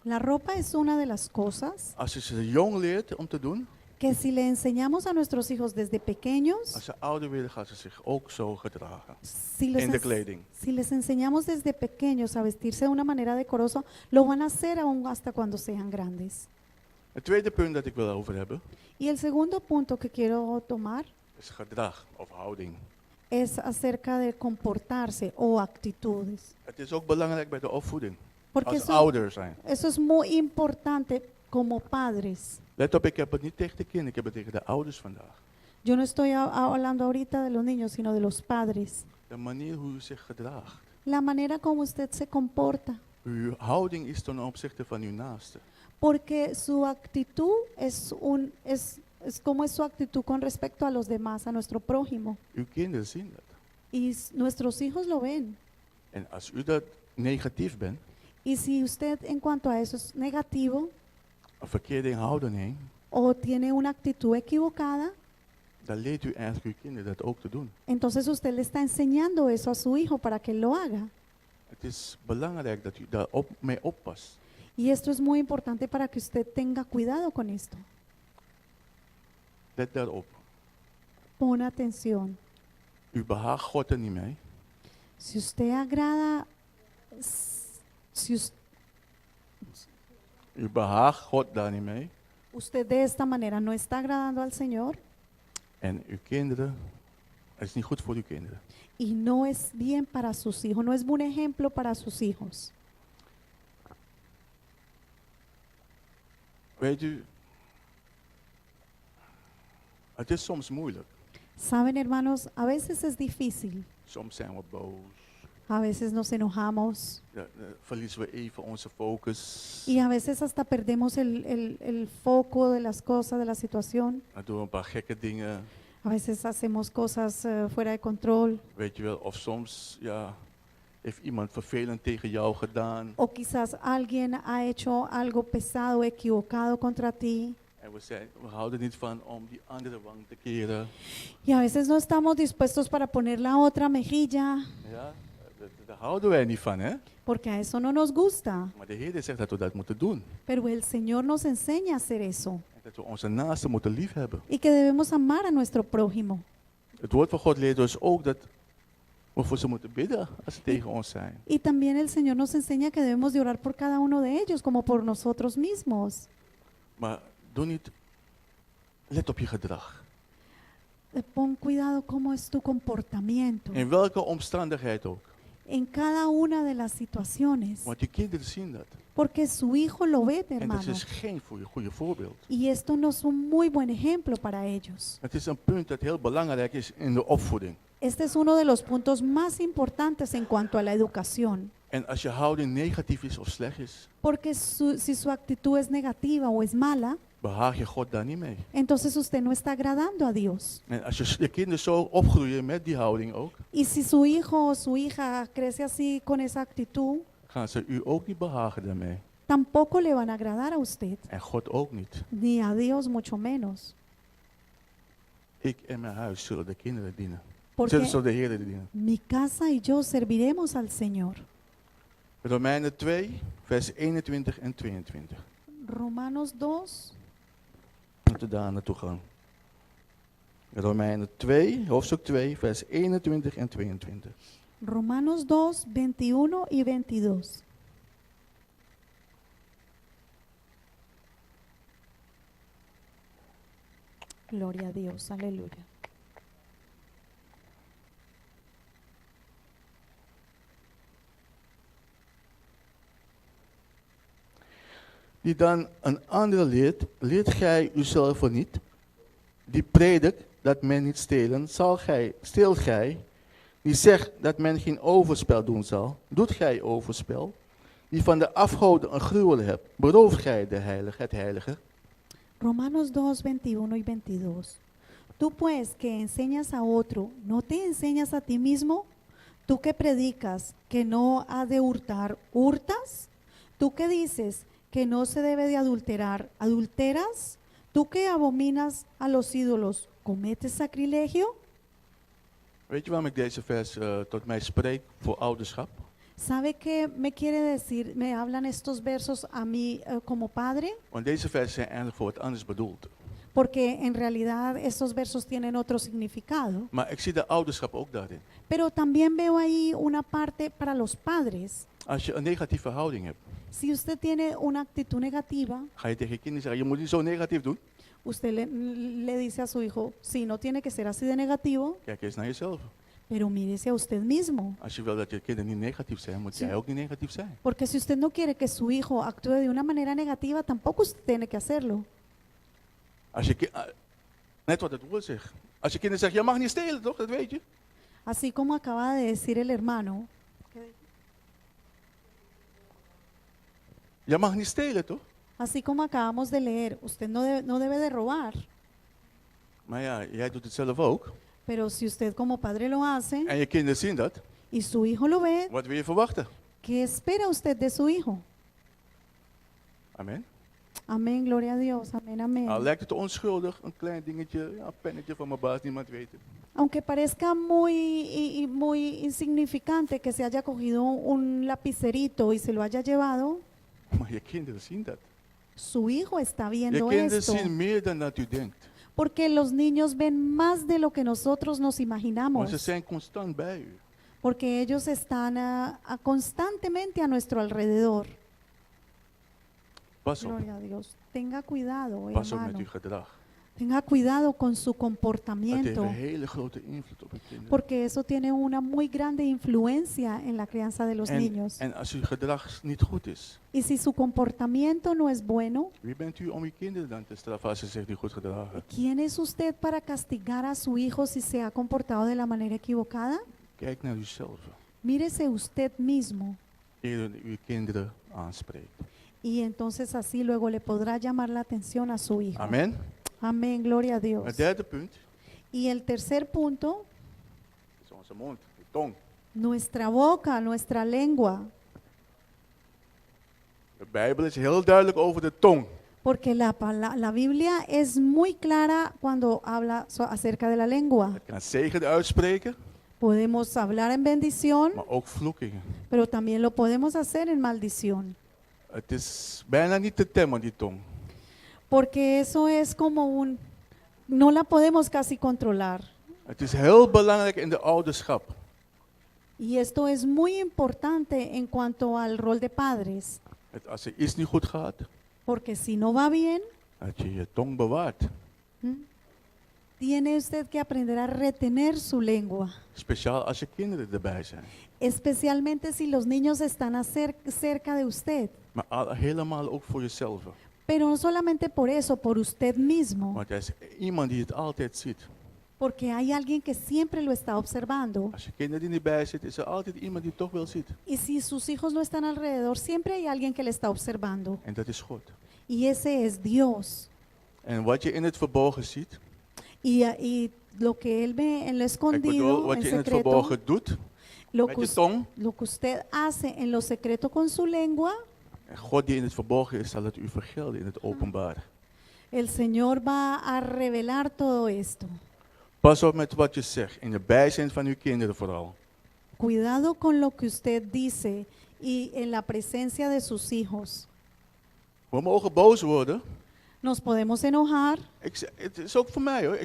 La ropa es una de las cosas als je ze jong leert om te doen, que si le enseñamos a nuestros hijos desde pequeños, als ze ouder willen gaan ze zich ook zo gedragen. si les, In de ens- kleding. si les enseñamos desde pequeños a vestirse de una manera decorosa, lo van a hacer aún hasta cuando sean grandes. Het tweede punt dat ik wil over hebben, Y el segundo punto que quiero tomar is gedrag of houding. es acerca de comportarse o actitudes. Het is ook belangrijk bij de opvoeding. Porque Als eso, ouder zijn. eso es muy importante como padres. Let op, ik heb het niet tegen de kinderen, ik heb het tegen de ouders vandaag. Yo no estoy hablando ahorita de los niños, sino de los padres. De manier hoe u zich gedraagt. La manera como usted se comporta. Uw houding is ten opzichte van uw naaste. Porque su actitud es como es su actitud con respecto a los demás, a nuestro prójimo. Uw kinderen zien dat. Y nuestros hijos lo ven. En als u dat negatief bent, Y si usted en cuanto a eso es negativo een verkeerde houding, o tiene una actitud equivocada, dan leert u eigenlijk uw kinderen dat ook te doen. entonces usted le está enseñando eso a su hijo para que él lo haga. Het is belangrijk dat u daar mee oppast. Y esto es muy importante para que usted tenga cuidado con esto. Let daarop. Pon atención. U behaagt God er niet mee. Si usted agrada, si U behaagt God daar niet mee. usted de esta manera no está agradando al Señor En uw kinderen, het is niet goed voor uw kinderen. y no es bien para sus hijos, no es buen ejemplo para sus hijos. Weet u, het is soms moeilijk. Saben, hermanos, a veces es difícil, Soms zijn we boos. a veces nos enojamos Ja, verliezen we even onze focus. y a veces hasta perdemos el foco de las cosas, de la situación. Dan doen we een paar gekke dingen. A veces hacemos cosas fuera de control Weet je wel, of soms ja, heeft iemand vervelend tegen jou gedaan. o quizás alguien ha hecho algo pesado, equivocado contra ti. En we houden niet van om die andere wang te keren. Y a veces no estamos dispuestos para poner la otra mejilla, Ja, daar houden wij niet van, hè? porque a eso no nos gusta. Maar de Heer zegt dat we dat moeten doen. Pero el Señor nos enseña a hacer eso En dat we onze naasten moeten liefhebben. y que debemos amar a nuestro prójimo. Het woord van God leert dus ook dat we voor ze moeten bidden als ze tegen ons zijn. Y también el Señor nos enseña que debemos de orar por cada uno de ellos como por nosotros mismos. Maar doe niet, let op je gedrag. Pon cuidado cómo es tu comportamiento In welke omstandigheid ook. en cada una de las situaciones, Want je kinderen zien dat. porque su hijo lo ve, En dat hermano. is geen goede voorbeeld. Y esto no es un muy buen ejemplo para ellos. Het is een punt dat heel belangrijk is in de opvoeding. Este es uno de los puntos más importantes en cuanto a la educación. En als je houding negatief is of slecht is, Porque si su actitud es negativa o es mala, behaag je God daar niet mee. entonces usted no está agradando a Dios. En als je kinderen zo opgroeien met die houding ook, Y si su hijo o su hija crece así con esa actitud, gaan ze u ook niet behagen daarmee. tampoco le van a agradar a usted, En God ook niet. ni a Dios mucho menos. Ik en mijn huis zullen de kinderen dienen. Porque Zullen de Heer dienen. mi casa y yo serviremos al Señor. Romeinen 2, vers 21 en 22. Romanos 2, Moeten we daar naartoe gaan. Romeinen 2, hoofdstuk 2, vers 21 en 22. Romanos 2, 21 y 22. Gloria a Dios, aleluya. Die dan een ander leert, leert gij uzelf voor niet. Die predikt dat men niet stelen, steelt gij. Die zegt dat men geen overspel doen zal, doet gij overspel. Die van de afgoden een gruwel hebt, berooft gij de heilige, het heilige. Romanos 2, 21 y 22. Tú pues que enseñas a otro, ¿no te enseñas a ti mismo? Tú que predicas que no ha de hurtar, ¿hurtas? Tú que dices que no se debe de adulterar, ¿adulteras? Tú que abominas a los ídolos, ¿cometes sacrilegio? Weet je waarom ik deze vers tot mij spreek voor ouderschap? ¿Sabe qué me quiere decir? Me hablan estos versos a mí como padre, Want deze versen zijn eigenlijk voor wat anders bedoeld. porque en realidad estos versos tienen otro significado. Maar ik zie de ouderschap ook daarin. Pero también veo ahí una parte para los padres. Als je een negatieve houding hebt, Si usted tiene una actitud negativa, ga je tegen je kinderen zeggen, je moet niet zo negatief doen. usted le dice a su hijo, sí, no tiene que ser así de negativo, Kijk eens naar jezelf. pero mírese a usted mismo. Als je wil dat je kinderen niet negatief zijn, moet jij ook niet negatief zijn. Porque si usted no quiere que su hijo actúe de una manera negativa, tampoco usted tiene que hacerlo. Als je, net wat het woord zegt. Als je kinderen zeggen, je mag niet stelen, toch? Dat weet je. Así como acaba de decir el hermano, Je mag niet stelen, toch? así como acabamos de leer, usted no debe de robar. Maar ja, jij doet het zelf ook. Pero si usted como padre lo hace En je kinderen zien dat. y su hijo lo ve, Wat wil je verwachten? ¿qué espera usted de su hijo? Amen. Amén, gloria a Dios, amén, amén. Al lijkt het onschuldig, een klein dingetje, ja, een pennetje van mijn baas, niemand weet het. Aunque parezca muy insignificante que se haya cogido un lapicerito y se lo haya llevado, Maar je kinderen zien dat. su hijo está Je viendo kinderen esto. zien meer dan dat u denkt. Porque los niños ven más de lo que nosotros nos Want ze imaginamos. zijn constant bij u. Porque ellos están constantemente a nuestro alrededor. Pas op. Gloria a Dios. Tenga cuidado, Pas op met hermano. uw gedrag. Tenga cuidado con su Het heeft comportamiento. een hele grote invloed op uw kinderen. Porque eso tiene una muy grande influencia en la crianza de los niños. En als uw gedrag niet goed is, Y si su comportamiento no es bueno, wie bent u om uw kinderen dan te straffen als ze zich niet goed gedragen? ¿quién es usted para castigar a su hijo si se ha comportado de la manera equivocada? Kijk naar uzelf. Mírese usted mismo. Eer u uw kinderen aanspreekt. Y entonces así luego le podrá llamar la atención a su hijo. Amen. Amén, gloria a Dios. Het derde punt Y el tercer punto, is onze mond, de tong. nuestra boca, nuestra lengua. De Bijbel is heel duidelijk over de tong. Porque la Biblia es muy clara cuando habla acerca de la lengua. Het kan zegen uitspreken, Podemos hablar en bendición, maar ook vloekingen. pero también lo podemos hacer en maldición. Het is bijna niet te temmen, die tong. Porque eso es como no la podemos casi controlar. Het is heel belangrijk in de ouderschap. Y esto es muy importante en cuanto al rol de padres. Als er iets niet goed gaat, Porque si no va bien, dat je je tong bewaart. tiene usted que aprender a retener su lengua. Speciaal als je kinderen erbij zijn. Especialmente si los niños están cerca de usted. Maar helemaal ook voor jezelf. Pero no solamente por eso, por usted mismo. Want er is iemand die het altijd ziet. Porque hay alguien que siempre lo está observando. Als je kinderen die niet bij zitten, is er altijd iemand die het toch wel ziet. Y si sus hijos no están alrededor, siempre hay alguien que le está observando. En dat is God. Y ese es Dios. En wat je in het verborgen ziet, Y lo que Él ve en lo ik bedoel, escondido, wat en je in het secreto, verborgen doet, lo met que, je tong, lo que usted hace en lo secreto con su lengua, en God die in het verborgen is, zal het u vergelden in het openbaar. el Señor va a revelar todo esto. Pas op met wat je zegt, in de bijzijn van uw kinderen vooral. Cuidado con lo que usted dice y en la presencia de sus hijos. We mogen boos worden. Nos podemos enojar. Het is ook voor mij hoor.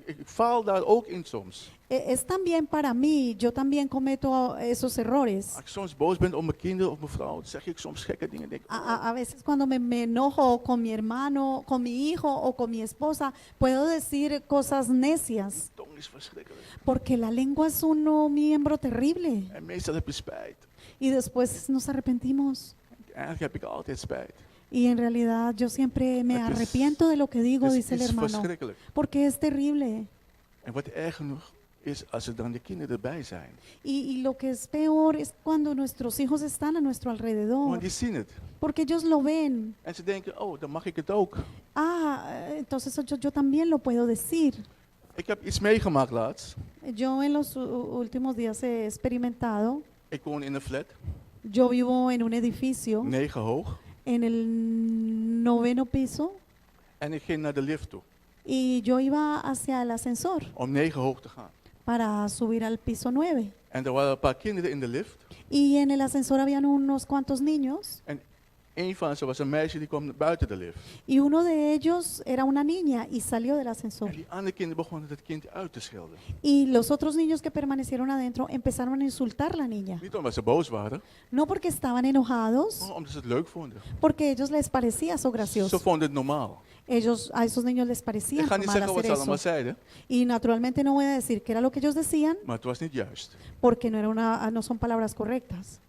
Ik faal daar ook in soms. Es también para mí, yo también cometo esos errores. Als ik soms boos ben op mijn kinderen of mijn vrouw, dan zeg ik soms gekke dingen. Denk, A veces cuando me enojo con mi hermano, con mi hijo o con mi esposa, puedo decir cosas necias, tong is verschrikkelijk. porque la lengua es un miembro terrible En meestal heb je spijt. y después nos arrepentimos. Eigenlijk heb ik altijd spijt. Y en realidad yo siempre me Het is- arrepiento de lo que digo, Het dice el is hermano, verschrikkelijk. porque es terrible. En wat erg genoeg is als er dan de kinderen erbij zijn. Y lo que es peor es cuando nuestros hijos están a nuestro alrededor, Want die zien het. porque ellos lo ven. En ze denken, oh, dan mag ik het ook. Entonces yo también lo puedo decir. Ik heb iets meegemaakt laatst. Yo en los últimos días he experimentado, Ik woon in een flat, yo vivo en un edificio 9 hoog. en el 9º piso En ik ging naar de lift toe, y yo iba hacia el ascensor om 9 hoog te gaan. para subir al piso 9. En er waren een paar kinderen in de lift. Y en el ascensor habían unos cuantos niños En een van ze was een meisje die kwam buiten de lift. y uno de ellos era una niña y salió del ascensor. En die andere kinderen begonnen het kind uit te schelden. Y los otros niños que permanecieron adentro empezaron a insultar a la niña. Niet omdat ze boos waren, No porque estaban enojados, maar omdat ze het leuk vonden. porque a ellos les parecía so Ze gracioso. vonden het normaal. A esos niños les parecía Ik ga niet normal zeggen wat hacer ze allemaal eso. zeiden, Y naturalmente no voy a decir que era lo que ellos decían, maar het was niet juist. porque no son palabras correctas.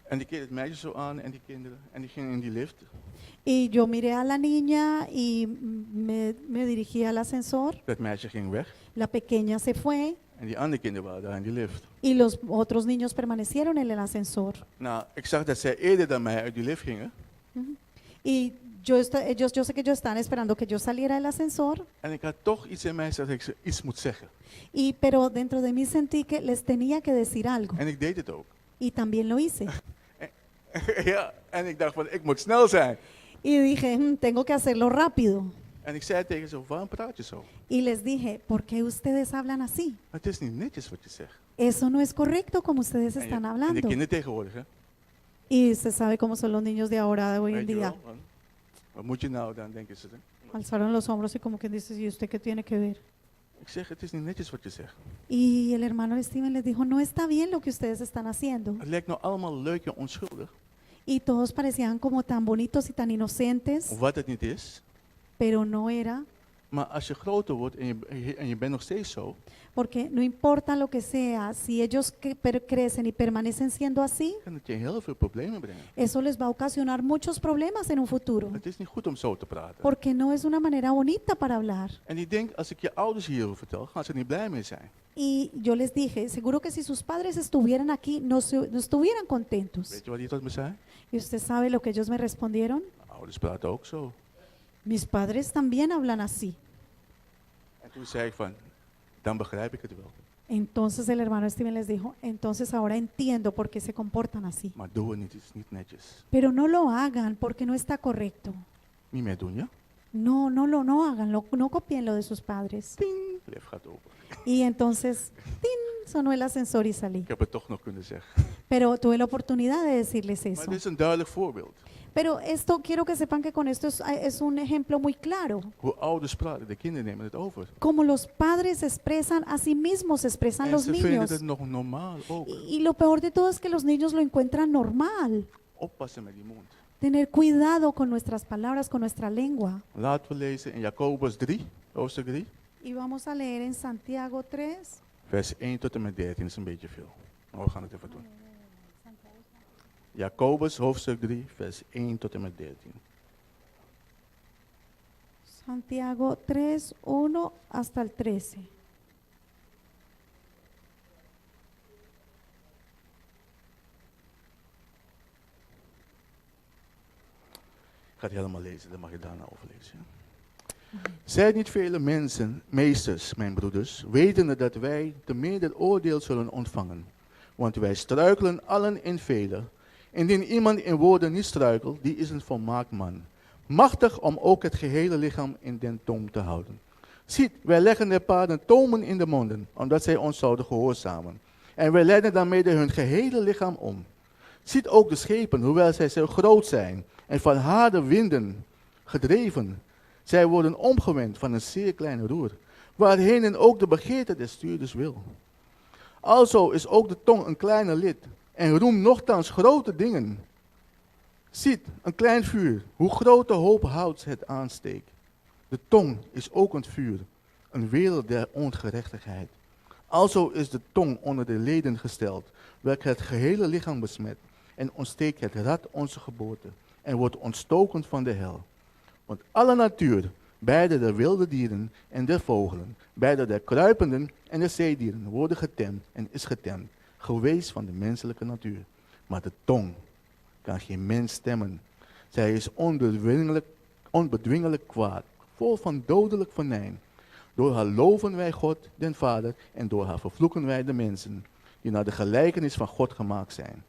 En die keek het meisje zo aan en die kinderen. En die gingen in die lift. Y yo miré a la niña y me dirigí al ascensor. Dat meisje ging weg. La pequeña se fue En die andere kinderen waren daar in die lift. y los otros niños permanecieron en el ascensor. Nou, ik zag dat zij eerder dan mij uit die lift gingen. Y yo sé que ellos estaban esperando que yo saliera del ascensor, En ik had toch iets in mij dat ik ze iets moet zeggen. pero dentro de mí sentí que les tenía que decir algo. En ik deed het ook. Y también lo hice. Ja, en ik dacht van, ik moet snel zijn. Y dije, tengo que hacerlo rápido. En ik zei tegen ze, waarom praat je zo? Y les dije, ¿por qué ustedes hablan así? Het is niet netjes wat je zegt. Eso no es correcto como ustedes En, están en de hablando. kinderen tegenwoordig, hè? Y se sabe cómo son los niños de ahora, de hoy en Weet je día. wel? Want wat moet je nou dan, denken ze. Hè? Alzaron los hombros y como que dice, ¿y usted qué tiene que ver? Ik zeg, het is niet netjes wat je zegt. Y el hermano Steven les dijo, no está bien lo que ustedes están haciendo. Het lijkt nou allemaal leuk en onschuldig. Y todos parecían como tan bonitos y tan inocentes, Of wat het niet is. pero no era, Maar als je groter wordt en je bent nog steeds zo, porque no importa lo que sea, si ellos crecen y permanecen siendo así, kan het je heel veel problemen brengen. eso les va a ocasionar muchos problemas en un futuro, Het is niet goed om zo te praten. porque no es una manera bonita para hablar. En ik denk, als ik je ouders hierover vertel, gaan ze er niet blij mee zijn. Y yo les dije, seguro que si sus padres estuvieran aquí, no estuvieran contentos. Weet je wat die tot me zei? ¿Y usted sabe lo que ellos me respondieron? Ouders praten ook zo. Mis padres también hablan así. En toen zei ik van, dan begrijp ik het wel. Entonces el hermano Steven les dijo, entonces ahora entiendo por qué se comportan así. Maar doe het niet, het is niet netjes. Pero no lo hagan porque no está correcto. Niet meer doen, ja? No hagan, no copien lo de sus padres. Ting, lift gaat open. Y entonces, ¡tin!, sonó el ascensor y salí. Ik heb het toch nog kunnen zeggen. Pero tuve la oportunidad de decirles Maar eso. dit is een duidelijk voorbeeld. Pero esto, quiero que sepan que con esto es un ejemplo muy claro. Hoe ouders praten, de kinderen nemen het over. Como los padres se expresan, a sí mismos se expresan En los ze vinden niños. het nog normaal ook. Y lo peor de todo es que los niños lo encuentran normal. Oppassen met die mond. Tener cuidado con nuestras palabras, con nuestra lengua. Laten we lezen in Jacobus 3, hoofdstuk 3, Y vamos a leer en Santiago 3. vers 1 tot en met 13. is een beetje veel. Maar we gaan het even doen. Jacobus hoofdstuk 3, vers 1 tot en met 13. Santiago 3, 1 hasta el 13. Ik ga het helemaal lezen, dan mag je daarna overlezen. Zijn niet vele mensen, meesters, mijn broeders, wetende dat wij te meerder oordeel zullen ontvangen. Want wij struikelen allen in vele. Indien iemand in woorden niet struikelt, die is een volmaakt man. Machtig om ook het gehele lichaam in den toom te houden. Ziet, wij leggen de paarden tomen in de monden, omdat zij ons zouden gehoorzamen. En wij leiden daarmee hun gehele lichaam om. Ziet ook de schepen, hoewel zij zo groot zijn en van harde winden gedreven. Zij worden omgewend van een zeer kleine roer, waarheen en ook de begeerte des stuurders wil. Alzo is ook de tong een kleine lid en roemt nochtans grote dingen. Ziet, een klein vuur, hoe grote hoop houdt het aansteekt. De tong is ook een vuur, een wereld der ongerechtigheid. Alzo is de tong onder de leden gesteld, welke het gehele lichaam besmet en ontsteekt het rad onze geboorte en wordt ontstoken van de hel. Want alle natuur, beide de wilde dieren en de vogelen, beide de kruipenden en de zeedieren, worden getemd en is getemd, geweest van de menselijke natuur. Maar de tong kan geen mens stemmen. Zij is onbedwingelijk kwaad, vol van dodelijk venijn. Door haar loven wij God, den Vader, en door haar vervloeken wij de mensen, die naar de gelijkenis van God gemaakt zijn.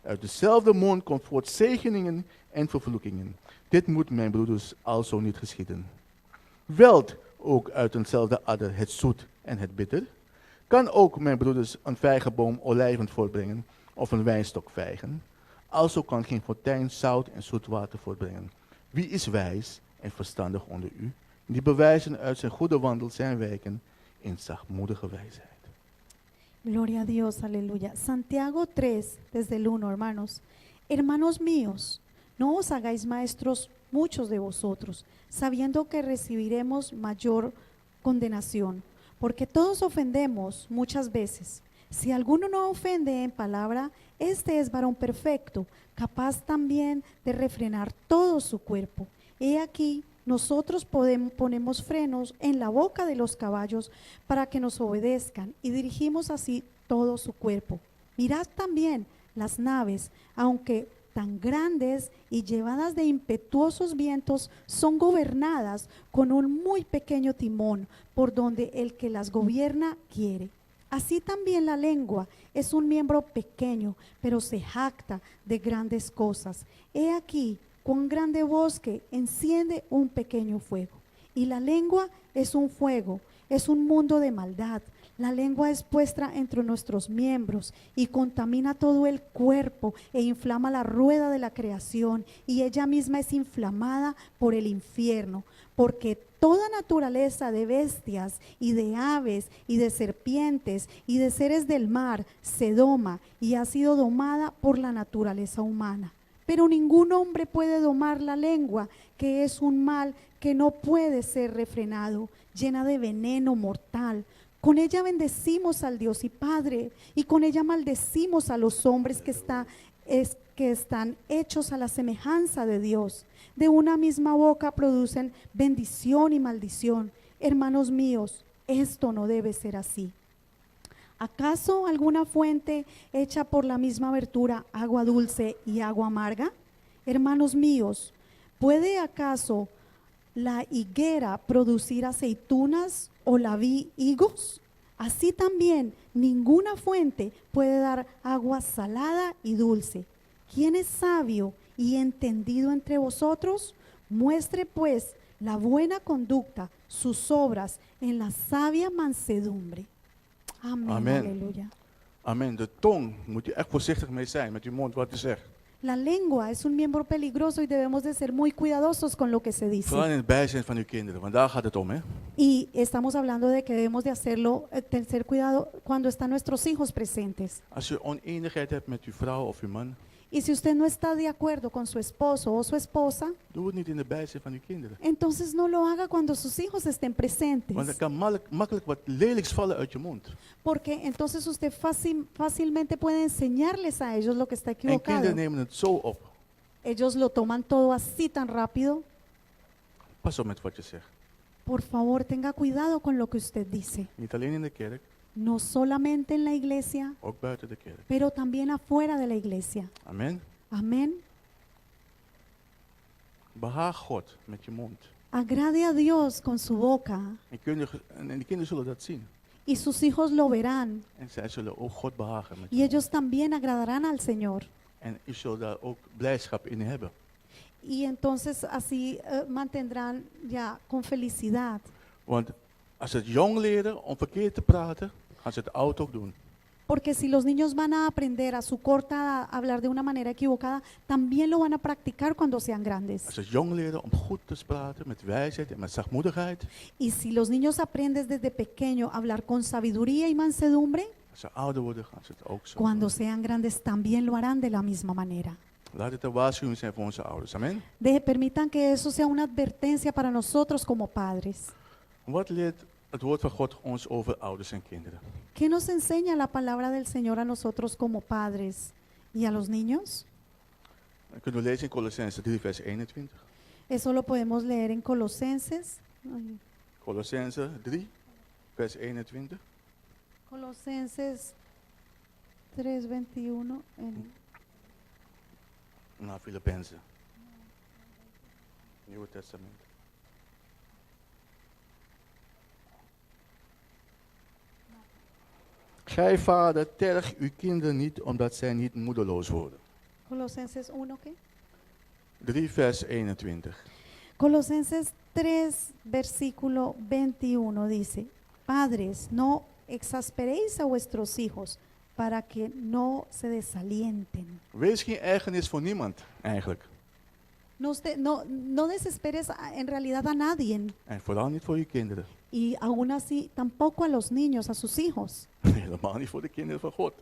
Uit dezelfde mond komt voort zegeningen en vervloekingen. Dit moet, mijn broeders, alzo niet geschieden. Welt ook uit eenzelfde adder het zoet en het bitter? Kan ook, mijn broeders, een vijgenboom olijven voortbrengen, of een wijnstok vijgen? Alzo kan geen fontein zout en zoet water voortbrengen. Wie is wijs en verstandig onder u? Die bewijzen uit zijn goede wandel zijn wijken in zachtmoedige wijsheid. Gloria a Dios, aleluya. Santiago 3, desde el 1, hermanos. Hermanos míos, no os hagáis maestros muchos de vosotros, sabiendo que recibiremos mayor condenación, porque todos ofendemos muchas veces. Si alguno no ofende en palabra, este es varón perfecto, capaz también de refrenar todo su cuerpo. He aquí, nosotros ponemos frenos en la boca de los caballos para que nos obedezcan y dirigimos así todo su cuerpo. Mirad también las naves, aunque tan grandes y llevadas de impetuosos vientos, son gobernadas con un muy pequeño timón por donde el que las gobierna quiere. Así también la lengua es un miembro pequeño, pero se jacta de grandes cosas. He aquí cuán grande bosque enciende un pequeño fuego. Y la lengua es un fuego, es un mundo de maldad. La lengua es puesta entre nuestros miembros y contamina todo el cuerpo e inflama la rueda de la creación, y ella misma es inflamada por el infierno, porque toda naturaleza de bestias y de aves y de serpientes y de seres del mar se doma y ha sido domada por la naturaleza humana. Pero ningún hombre puede domar la lengua, que es un mal que no puede ser refrenado, llena de veneno mortal. Con ella bendecimos al Dios y Padre, y con ella maldecimos a los hombres que están hechos a la semejanza de Dios. De una misma boca producen bendición y maldición. Hermanos míos, esto no debe ser así. ¿Acaso alguna fuente hecha por la misma abertura, agua dulce y agua amarga? Hermanos míos, ¿puede acaso la higuera producir aceitunas o la vid higos? Así también ninguna fuente puede dar agua salada y dulce. ¿Quién es sabio y entendido entre vosotros? Muestre pues la buena conducta, sus obras en la sabia mansedumbre. Amen. Amen. Aleluya. Amen. De tong moet je echt voorzichtig mee zijn, met je mond wat je zegt. La lengua es un miembro peligroso y debemos de ser muy cuidadosos con lo que se dice. Vooral in het bijzijn van uw kinderen, want daar gaat het om, hè? Y estamos hablando de que debemos de hacerlo, tener cuidado cuando están nuestros hijos presentes. Als je oneenigheid hebt met uw vrouw of uw man, Y si usted no está de acuerdo con su esposo o su esposa, doe het niet in de bijzijn van uw kinderen. entonces no lo haga cuando sus hijos estén presentes. Want er kan makkelijk wat lelijks vallen uit je mond. Porque entonces usted fácilmente puede enseñarles a ellos lo que está En equivocado. kinderen nemen het zo op. Ellos lo toman todo así tan rápido. Pas op met wat je zegt. Por favor, tenga cuidado con lo que usted dice. Niet alleen in de kerk, No solamente en la iglesia, ook buiten de kerk. pero también afuera de la iglesia. Amen. Amén. Behaag God met je mond. Agrade a Dios con su boca En de kinderen zullen dat zien. y sus hijos lo verán En zij zullen ook God behagen met je y mond. ellos también agradarán al Señor. En u zult daar ook blijdschap in hebben. Y entonces así mantendrán ya con felicidad. Want als ze het jong leren om verkeerd te praten, gaan ze het oud ook doen. Porque si los niños van a aprender a su corta edad a hablar de una manera equivocada, también lo van a practicar cuando sean grandes. Als ze het jong leren om goed te praten met wijsheid en met zachtmoedigheid, Y si los niños aprenden desde pequeño a hablar con sabiduría y mansedumbre, als ze ouder worden, gaan ze het ook zo cuando doen. sean grandes también lo harán de la misma manera. Laat het een waarschuwing zijn voor onze ouders. Amen. Permitan que eso sea una advertencia para nosotros como padres. Wat leert het woord van God ons over ouders en kinderen? ¿Qué nos enseña la palabra del Señor a nosotros como padres y a los niños? Dan kunnen we lezen in Colossenzen 3 vers 21. Eso lo podemos leer en Colosenses. Ay, Colossenzen 3 vers 21. Colosenses 3:21. Nou, Filippenzen. Nieuwe Testament. Gij vader, terg uw kinderen niet, omdat zij niet moedeloos worden. Colosenses 1, ¿qué? 3 vers 21. Colosenses 3, versículo 21 dice, Padres, no exasperéis a vuestros hijos para que no se desalienten. Wees geen ergernis voor niemand, eigenlijk. No desesperes en realidad a nadie En vooral niet voor je kinderen. y aún así tampoco a los niños, a sus hijos Helemaal niet voor de kinderen van God.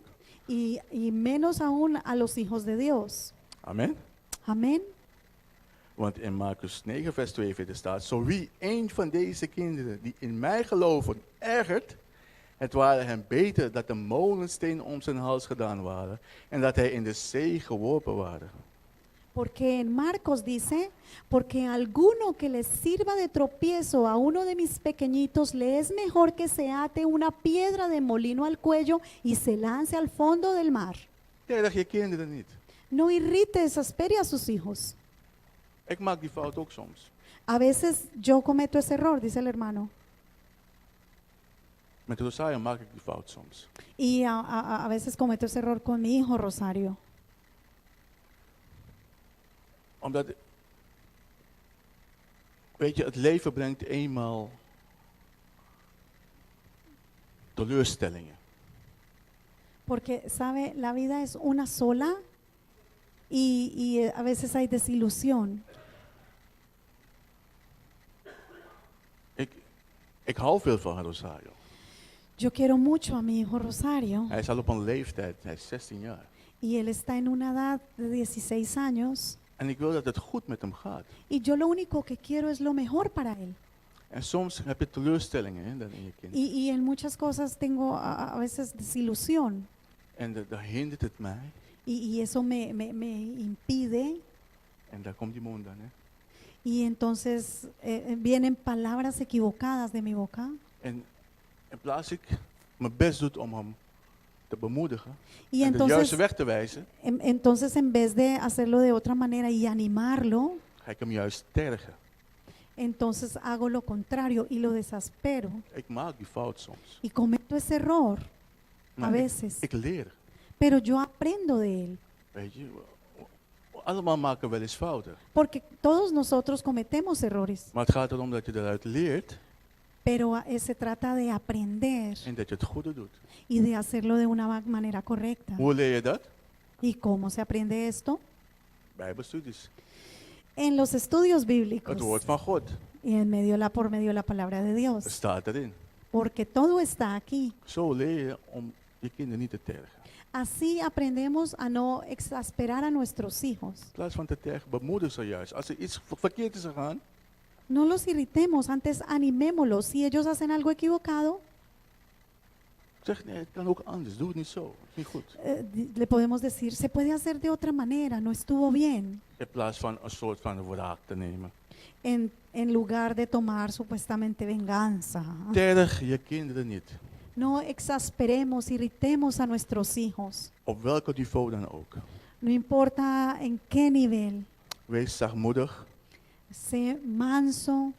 y menos aún a los hijos de Dios. Amen. Amén. Want in Marcus 9 vers 42 staat, zo wie een van deze kinderen die in mij geloven ergert, het ware hem beter dat de molensteen om zijn hals gedaan waren en dat hij in de zee geworpen waren. Porque en Marcos dice, porque alguno que le sirva de tropiezo a uno de mis pequeñitos, le es mejor que se ate una piedra de molino al cuello y se lance al fondo del mar. Terg je kinderen niet. No irrite, exaspere a sus hijos. Ik maak die fout ook soms. A veces yo cometo ese error, dice el hermano. Met Rosario maak ik die fout soms. Y a veces cometo ese error con mi hijo Rosario. Omdat, weet je, het leven brengt eenmaal teleurstellingen. Porque, sabe, la vida es una sola y a veces hay desilusión. Ik hou veel van Rosario. Yo quiero mucho a mi hijo Rosario Hij is al op een leeftijd, hij is 16 jaar. y él está en una edad de 16 años En ik wil dat het goed met hem gaat. y yo lo único que quiero es lo mejor para él. En soms heb je teleurstellingen hè, dan in je kind. Y en muchas cosas tengo a veces desilusión En daar hindert het mij. y eso me impide En daar komt die mond dan. Hè. y entonces vienen palabras equivocadas de mi boca. En in plaats ik mijn best doe om hem te bemoedigen Y en de juiste entonces, weg te wijzen, entonces en vez de hacerlo de otra manera y animarlo, ga ik hem juist tergen. entonces hago lo contrario y lo desaspero Ik maak die fout soms. y cometo ese error a Maar veces, ik leer. pero yo aprendo de él, Weet je, allemaal maken wel eens fouten. porque todos nosotros cometemos errores, Maar het gaat erom dat je eruit leert pero se trata de aprender en dat je het goede doet. y de hacerlo de una manera correcta. Hoe leer je dat? ¿Y cómo se aprende esto? Bijbelstudies. En los estudios Het bíblicos woord van God. y por medio de la palabra de Het Dios, staat erin. porque todo está aquí. Zo leer je om je kinderen niet te tergen. Así aprendemos a no exasperar a nuestros hijos. In plaats van te tergen, bemoedig ze juist. Als er iets verkeerd is gegaan, No los irritemos, antes animémoslos. Si ellos hacen algo equivocado, zeg nee, het kan ook anders. Doe het niet zo. Het is niet goed. le podemos decir, se puede hacer de otra manera, no estuvo bien. In plaats van een soort van wraak te nemen. En lugar de tomar supuestamente venganza. Terg je kinderen niet. No exasperemos, irritemos a nuestros hijos. Op welk niveau dan ook. No importa en qué nivel. Wees zachtmoedig. sé manso.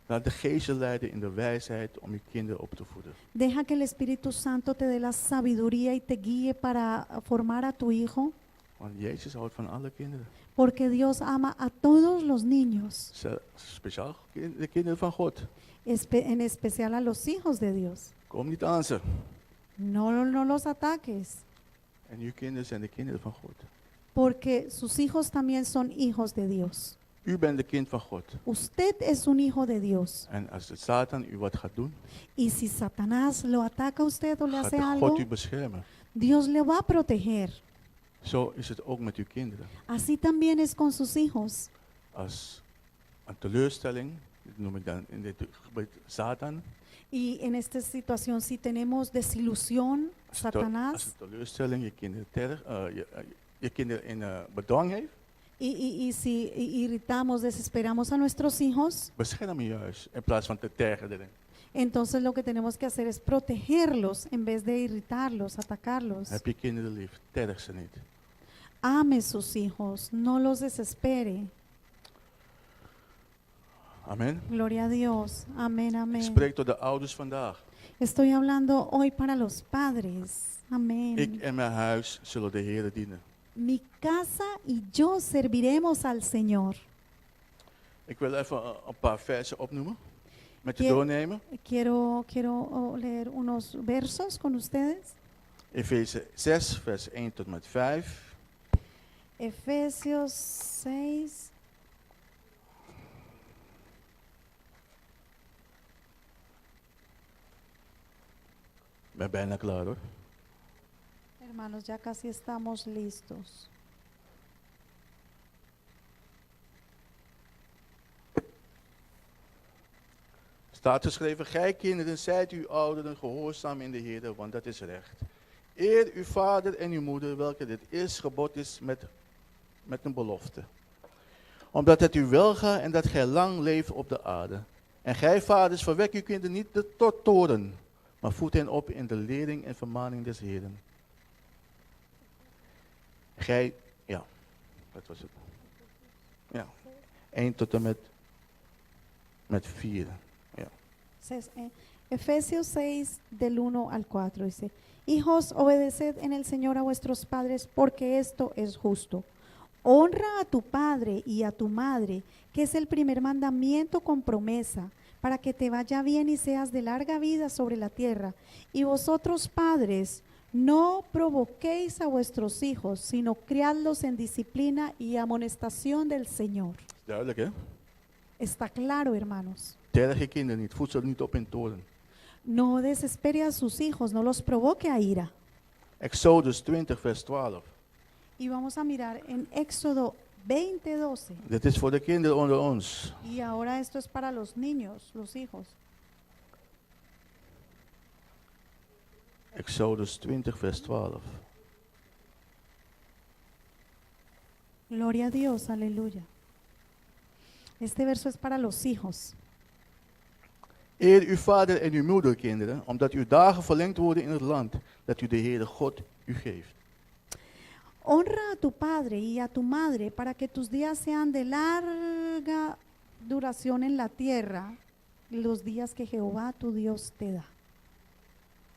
Laat de geest je leiden in de wijsheid om je kinderen op te voeden. Deja que el Espíritu Santo te dé la sabiduría y te guíe para formar a tu hijo, Want Jezus houdt van alle kinderen. porque Dios ama a todos los niños, Speciaal de kinderen van God. en especial a los hijos de Dios. Kom niet aan ze. No los ataques, En uw kinderen zijn de kinderen van God. porque sus hijos también son hijos de Dios. U bent de kind van God. Usted es un hijo de Dios. En als de Satan u wat gaat doen, Y si Satanás lo ataca a usted o le gaat hace de algo, God u beschermen. Dios le va a proteger. Zo is het ook met uw kinderen. Así también es con sus hijos. Als een teleurstelling, dit noem ik dan in dit gebied Satan. Y en esta situación, si tenemos desilusión, Als Satanás, een teleurstelling je kinderen in bedwang heeft, y si irritamos, desesperamos a nuestros hijos, bescherm je juist in plaats van te tergen erin. entonces lo que tenemos que hacer es protegerlos en vez de irritarlos, atacarlos. Heb je kinderen lief, terg ze niet. Ame sus hijos, no los desespere. Amen. Gloria a Dios. Amén, Ik amén. spreek tot de ouders vandaag. Estoy hablando hoy para los padres. Amén. Ik en mijn huis zullen de Heer dienen. Mi casa y yo serviremos al Señor. Ik wil even een paar versen opnoemen. Met je Quiero- doornemen. Quiero leer unos versos con ustedes. Efeze 6, vers 1 tot met 5. Efesios 6. Ik ben bijna klaar hoor. Hermanos, ya casi estamos listos. Staat geschreven, gij kinderen, zijt uw ouderen gehoorzaam in de Heer, want dat is recht. Eer uw vader en uw moeder, welke dit eerste gebod is met een belofte. Omdat het u welgaat en dat gij lang leeft op de aarde. En gij vaders, verwek uw kinderen niet tot toorn, maar voed hen op in de lering en vermaning des Heeren. Gij, ja, dat was het. Ja, 1 tot en met 4. Efesios 6 del 1 al 4 dice, hijos, obedeced en el Señor a vuestros padres, porque esto es justo. Honra a tu padre y a tu madre, que es el primer mandamiento con promesa, para que te vaya bien y seas de larga vida sobre la tierra. Y vosotros, padres, no provoquéis a vuestros hijos, sino criadlos en disciplina y amonestación del Señor. Duidelijk hè? Está claro, hermanos. Terg je kinderen niet, voed ze niet op in toorn. No desespere a sus hijos, no los provoque a ira. Exodus 20 vers 12. Y vamos a mirar en Éxodo 20:12. Dit is voor de kinderen onder ons. Y ahora esto es para los niños, los hijos. Exodus 20 vers 12. Gloria a Dios, aleluya. Este verso es para los hijos. Eer uw vader en uw moeder, kinderen, omdat uw dagen verlengd worden in het land dat u de Heere God u geeft. Honra a tu padre y a tu madre para que tus días sean de larga duración en la tierra, los días que Jehová tu Dios te da.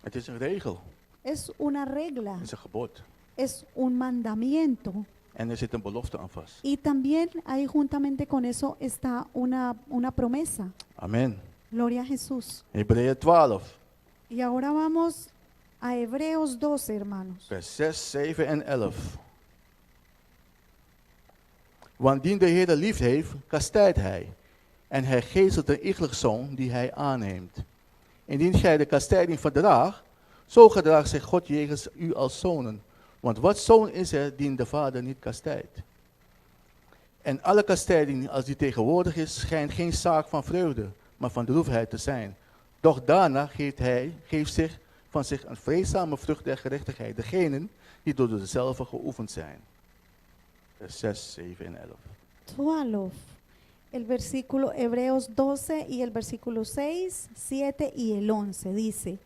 Het is een regel, Es una regla, het is een gebod. es un mandamiento. En er zit een belofte aan vast. Y también ahí juntamente con eso está una promesa. Amen. Gloria a Jesús. Hebreeën 12, Y ahora vamos a Hebreos 12, hermanos. vers 6, 7 en 11. Want dien de Heer lief heeft, kastijdt hij. En hij geestelt de iegelijk zoon die hij aanneemt. Indien gij de kastijding verdraagt, zo gedraagt zich God jegens u als zonen. Want wat zoon is er die de vader niet kastijdt? En alle kastijding als die tegenwoordig is, schijnt geen zaak van vreugde, maar van droefheid te zijn. Doch daarna geeft zich van zich een vreedzame vrucht der gerechtigheid, degenen die door dezelfde geoefend zijn. Vers 6, 7 en 11. 12. El versículo Hebreos 12 y el versículo 6, 7 y el 11 dice,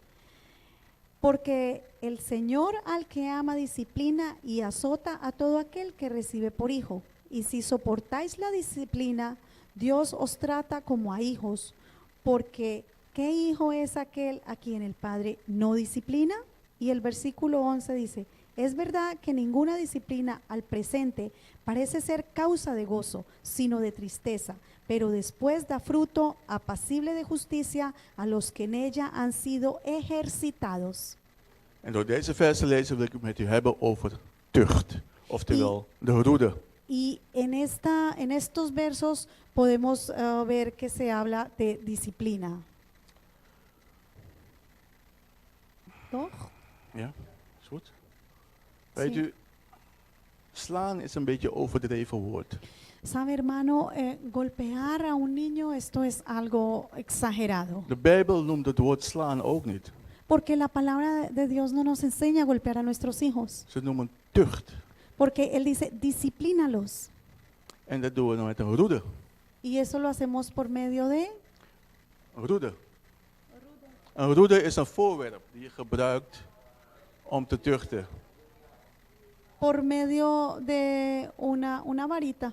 porque el Señor al que ama disciplina y azota a todo aquel que recibe por hijo. Y si soportáis la disciplina, Dios os trata como a hijos, porque ¿qué hijo es aquel a quien el Padre no disciplina? Y el versículo 11 dice, es verdad que ninguna disciplina al presente parece ser causa de gozo, sino de tristeza, pero después da fruto apacible de justicia a los que en ella han sido ejercitados. En door deze vers te lezen wil ik het met u hebben over tucht. Oftewel, de roede. Y en estos versos podemos ver que se habla de disciplina. ¿Toch? Ja, is goed. Weet Sí. u, slaan is een beetje overdreven woord. Sabe, hermano, golpear a un niño, esto es algo exagerado. De Bijbel noemt het woord slaan ook niet. Porque la palabra de Dios no nos enseña a golpear a nuestros hijos. Ze noemen tucht. Porque Él dice, disciplínalos. En dat doen we dan met een roede. Y eso lo hacemos por medio de... Een roede. Een roede is een voorwerp die je gebruikt om te tuchten. Por medio de una varita.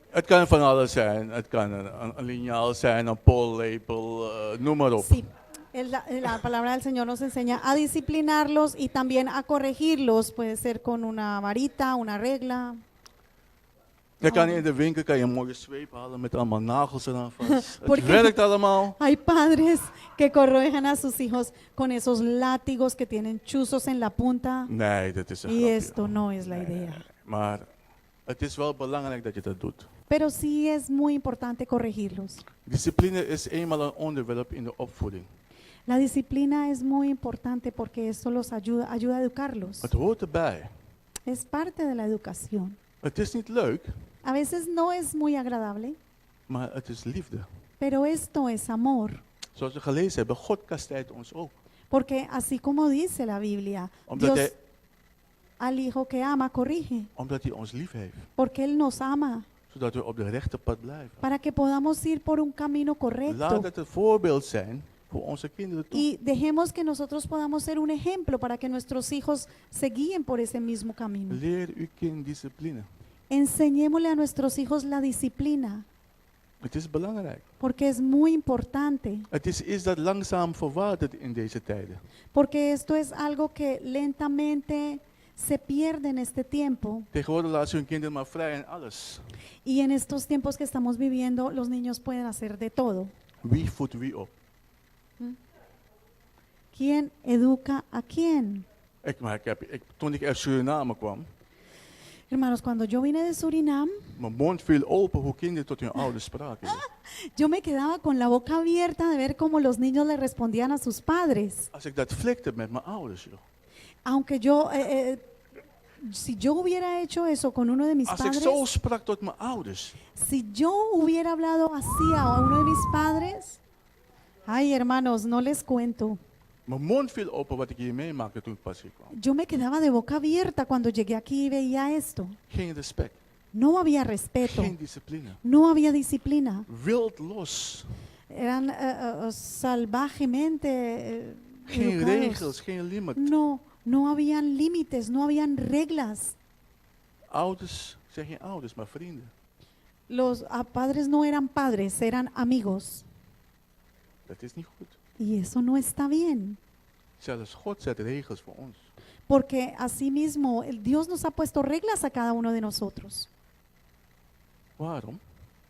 Het kan van alles zijn. Het kan een liniaal zijn, een pollepel, noem maar op. Sí, la palabra del Señor nos enseña a disciplinarlos y también a corregirlos. Puede ser con una varita, una regla. Je kan in de winkel kan je een mooie zweep halen met allemaal nagels eraan vast. Porque- Het werkt allemaal. Hay padres que corrigen a sus hijos con esos látigos que tienen chuzos en la punta. Nee, dat is een Y grapje. esto no es la idea. Maar het is wel belangrijk dat je dat doet. Pero sí es muy importante corregirlos. Discipline is eenmaal een onderwerp in de opvoeding. La disciplina es muy importante porque esto los ayuda a educarlos. Het hoort erbij. Es parte de la educación. Het is niet leuk, A veces no es muy agradable, maar het is liefde. pero esto es amor. Zoals we gelezen hebben, God kastijdt ons ook. Porque así como dice la Biblia, Omdat Dios hij, al hijo que ama corrige, omdat hij ons lief heeft. porque Él nos ama, Zodat we op de rechte pad blijven. para que podamos ir por un camino correcto. Laat het een voorbeeld zijn voor onze kinderen toe. Y dejemos que nosotros podamos ser un ejemplo para que nuestros hijos se guíen por ese mismo camino. Leer uw kind discipline. Enseñémosle a nuestros hijos la disciplina, Het is belangrijk. porque es muy importante, Het is iets dat langzaam verwatert in deze tijden. porque esto es algo que lentamente se pierde en este tiempo. Tegenwoordig laat ze hun kinderen maar vrij in alles. Y en estos tiempos que estamos viviendo, los niños pueden hacer de todo. Wie voedt wie op? ¿Quién educa a quién? Toen ik uit Suriname kwam, Hermanos, cuando yo vine de Surinam, mijn mond viel open hoe kinderen tot hun ouders spraken. yo me quedaba con la boca abierta de ver cómo los niños le respondían a sus padres. Als ik dat flikte met mijn ouders, joh. Aunque yo, si yo hubiera hecho eso con uno de mis Als ik padres, zo sprak tot mijn ouders, si yo hubiera hablado así a uno de mis padres, ay hermanos, no les cuento. mijn mond viel open wat ik hier meemaakte toen ik pas hier kwam. Yo me quedaba de boca abierta cuando llegué aquí y veía esto. Geen respect, No había respeto, geen discipline. no había disciplina. Wild los. Eran salvajemente Geen educados. regels, geen limit. No habían límites, no habían reglas. Ouders zijn geen ouders, maar vrienden. Los padres no eran padres, eran amigos. Dat is niet goed. Y eso no está bien. Zelfs God zet regels voor ons. Porque asimismo, Dios nos ha puesto reglas a cada uno de nosotros. Waarom?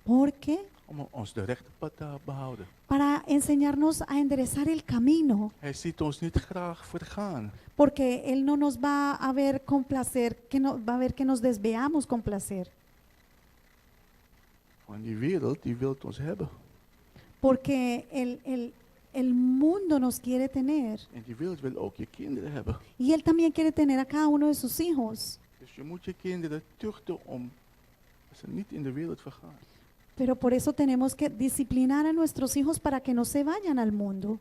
¿Por qué? Om ons de rechte pad te behouden. Para enseñarnos a enderezar el camino. Hij ziet ons niet graag vergaan. Porque Él no nos va a ver con placer, va a ver que nos desviamos con placer. Want die wereld, die wil ons hebben. Porque el mundo nos quiere tener. En die wereld wil ook je kinderen hebben. Y Él también quiere tener a cada uno de sus hijos. Dus je moet je kinderen tuchten om ze niet in de wereld vergaan. Pero por eso tenemos que disciplinar a nuestros hijos para que no se vayan al mundo.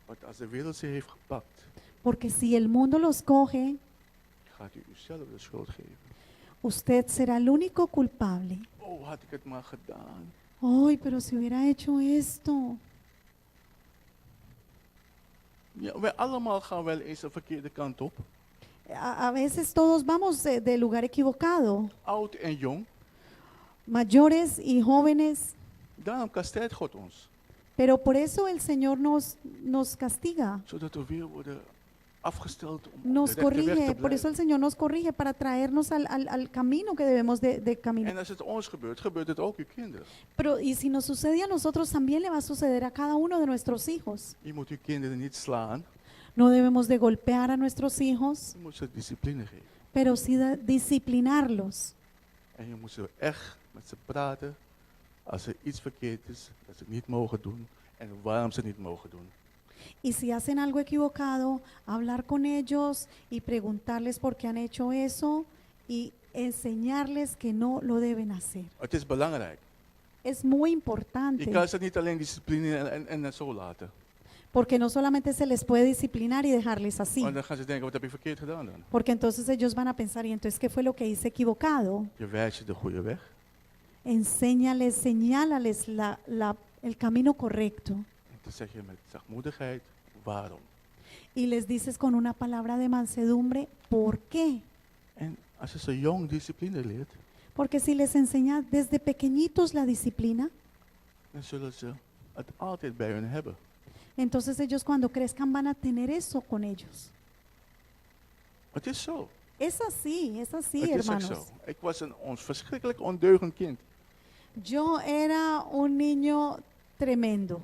Want als de wereld ze heeft gepakt, Porque si el mundo los coge, gaat u uzelf de schuld geven. usted será el único culpable. Oh, had ik het maar gedaan. Ay, pero si hubiera hecho esto. Ja, wij allemaal gaan wel eens de verkeerde kant op. A veces todos vamos del lugar equivocado. Oud en jong. mayores y jóvenes, Daarom kastijdt God ons. pero por eso el Señor nos castiga, Zodat we weer worden afgesteld om op nos de rechte weg corrige, te por eso el blijven. Señor nos corrige para traernos al camino que debemos de caminar. En als het ons gebeurt, gebeurt het ook uw kinderen. Pero y si nos sucede a nosotros, también le va a suceder a cada uno de nuestros hijos. Je moet uw kinderen niet slaan, No debemos de golpear a nuestros hijos, je moet ze discipline geven. pero sí disciplinarlos. En je moet ze echt met ze praten als er iets verkeerd is, dat ze het niet mogen doen en waarom ze het niet mogen doen. Y si hacen algo equivocado, hablar con ellos y preguntarles por qué han hecho eso y enseñarles que no lo deben hacer. Het is belangrijk. Es muy Je importante, kan ze niet alleen disciplineren en zo laten. porque no solamente se les puede disciplinar y dejarles así, Want dan gaan ze denken, wat heb je verkeerd gedaan dan? porque entonces ellos van a pensar, y entonces, ¿qué fue lo que hice equivocado? Je wijst je de goede weg. Enséñales, señálales el camino correcto. En dan zeg je met zachtmoedigheid, waarom? Y les dices con una palabra de mansedumbre, ¿por qué? En als je zo jong discipline leert, Porque si les enseña desde pequeñitos la disciplina, dan zullen ze het altijd bij hun hebben. entonces ellos cuando crezcan van a tener eso con ellos. Het is zo. Es así, Het is ook hermanos. zo. Ik was een verschrikkelijk ondeugend kind. Yo era un niño tremendo.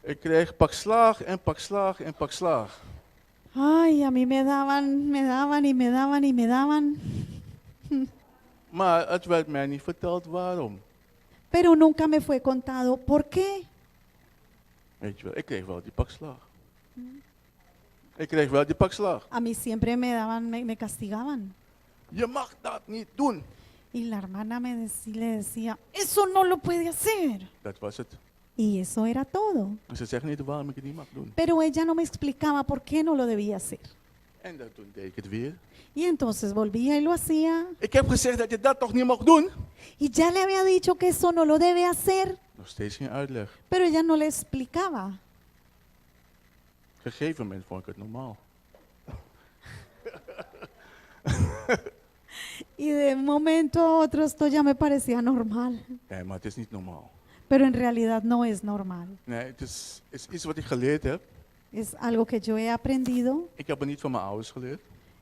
Ik kreeg pak slaag en pak slaag en pak slaag. Ay, a mí me daban y me daban y me daban, Maar het werd mij niet verteld waarom. pero nunca me fue contado por qué. Weet je wel, ik kreeg wel die pak slaag. Ik kreeg wel die pak slaag. A mí siempre me daban, me castigaban. Je mag dat niet doen. Y la hermana le decía, eso no lo puede hacer. Dat was het. Y eso era todo. En ze zeggen niet waarom ik het niet mag doen. Pero ella no me explicaba por qué no lo debía hacer. En dan toen deed ik het weer. Y entonces volvía y lo hacía. Ik heb gezegd dat je dat toch niet mag doen? Y ya le había dicho que eso no lo debe hacer, Nog steeds geen uitleg. pero ella no le explicaba. Op een gegeven moment vond ik het normaal. Y de un momento a otro esto ya me parecía normal. Nee, maar het is niet normaal. Pero en realidad no es normal. Nee, het is iets wat ik geleerd heb. Es algo que yo he aprendido. Ik heb het niet van mijn ouders geleerd.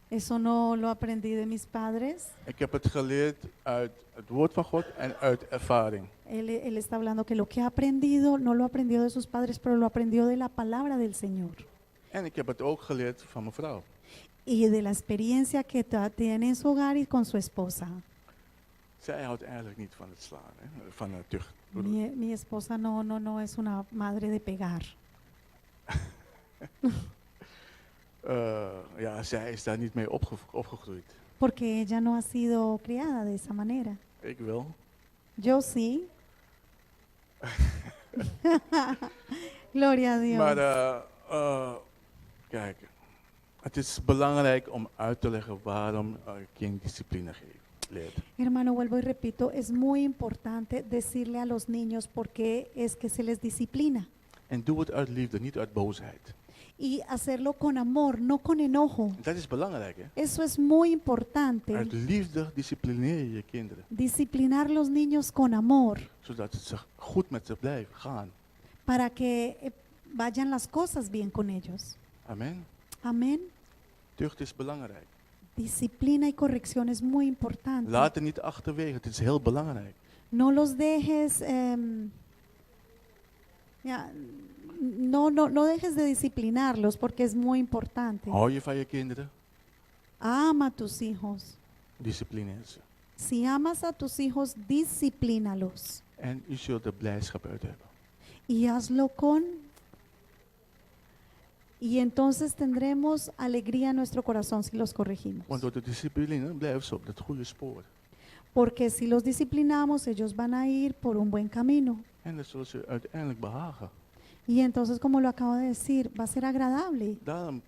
Eso no lo aprendí de mis padres. Ik heb het geleerd uit het woord van God en uit ervaring. Él está hablando que lo que ha aprendido no lo aprendió de sus padres, pero lo aprendió de la palabra del Señor. En ik heb het ook geleerd van mijn vrouw. Y de la experiencia que tiene en su hogar y con su esposa. Zij houdt eigenlijk niet van het slaan, hè? Van het tucht. Mi esposa no es una madre de pegar. Ja, zij is daar niet mee opgegroeid. Porque ella no ha sido criada de esa manera. Ik wel. Yo sí. Gloria a Dios. Maar kijk, het is belangrijk om uit te leggen waarom een kind discipline leert. Hermano, vuelvo y repito, es muy importante decirle a los niños por qué es que se les disciplina. En doe het uit liefde, niet uit boosheid. Y hacerlo con amor, no con enojo. Dat is belangrijk, hè? Eso es muy importante. Uit liefde disciplineer je je kinderen, Disciplinar los niños con amor zodat het ze goed met ze blijft gaan. para que vayan las cosas bien con ellos. Amen. Amén. Tucht is belangrijk. Disciplina y corrección es muy importante. Laat het niet achterwege, het is heel belangrijk. No los dejes, no dejes de disciplinarlos porque es muy importante. Hou je van je kinderen? Ama a tus hijos. Disciplineer ze. Si amas a tus hijos, disciplínalos. En u zult er blijdschap uit hebben. Y hazlo con... Y entonces tendremos alegría en nuestro corazón si los corregimos. Want door de discipline blijven ze op dat goede spoor. Porque si los disciplinamos, ellos van a ir por un buen camino. En dat zullen ze uiteindelijk behagen. Y entonces, como lo acabo de decir, va a ser agradable. Daarom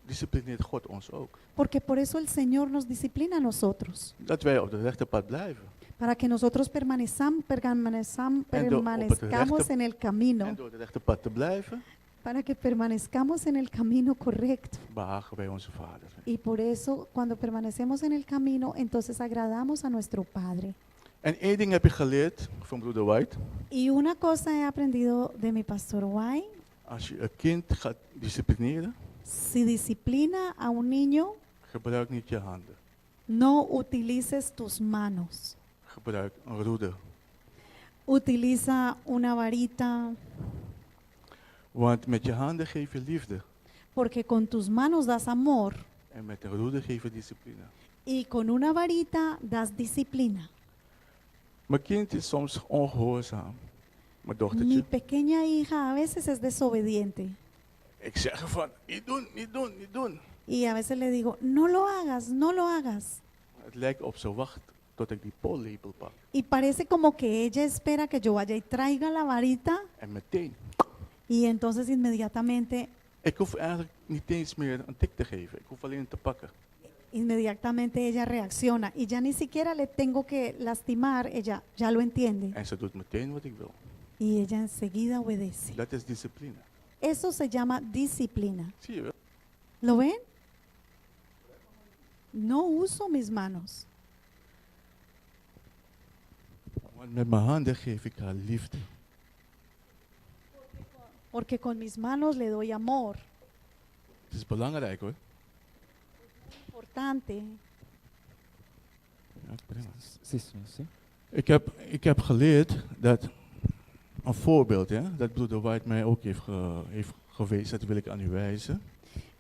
disciplineert God ons ook. Porque por eso el Señor nos disciplina a nosotros. Dat wij op het rechte pad blijven. Para que nosotros permanezcamos en el camino. En door het rechte pad te blijven, Para que permanezcamos en el camino correcto. behagen wij onze Vader. Y por eso, cuando permanecemos en el camino, entonces agradamos a nuestro Padre. En één ding heb je geleerd van broeder White. Y una cosa he aprendido de mi pastor White, Als je een kind gaat disciplineren, si disciplina a un niño, gebruik niet je handen. no utilices tus manos. Gebruik een roede. Utiliza una varita, Want met je handen geef je liefde. porque con tus manos das amor En met een roede geef je discipline. y con una varita das disciplina. Mijn kind is soms ongehoorzaam. Mijn Mi dochtertje. pequeña hija a veces es desobediente Ik zeg ervan, niet doen, niet doen, niet doen. y a veces le digo, no lo hagas, no lo hagas. Het lijkt op ze wacht tot ik die pollepel pak. Y parece como que ella espera que yo vaya y traiga la varita En meteen. y entonces inmediatamente, Ik hoef eigenlijk niet eens meer een tik te geven. Ik hoef alleen te pakken. inmediatamente ella reacciona y ya ni siquiera le tengo que lastimar, ella ya lo entiende En ze doet meteen wat ik wil. y ella enseguida obedece. Dat is discipline. Eso se llama disciplina. Zie je wel? ¿Lo ven? No uso mis manos, Want met mijn handen geef ik haar liefde. porque con mis manos le doy amor. Het is belangrijk hoor. Importante. Ja, prima. Sí, señor, sí. Ik heb geleerd dat, een voorbeeld, dat broeder White mij ook heeft gewezen, dat wil ik aan u wijzen.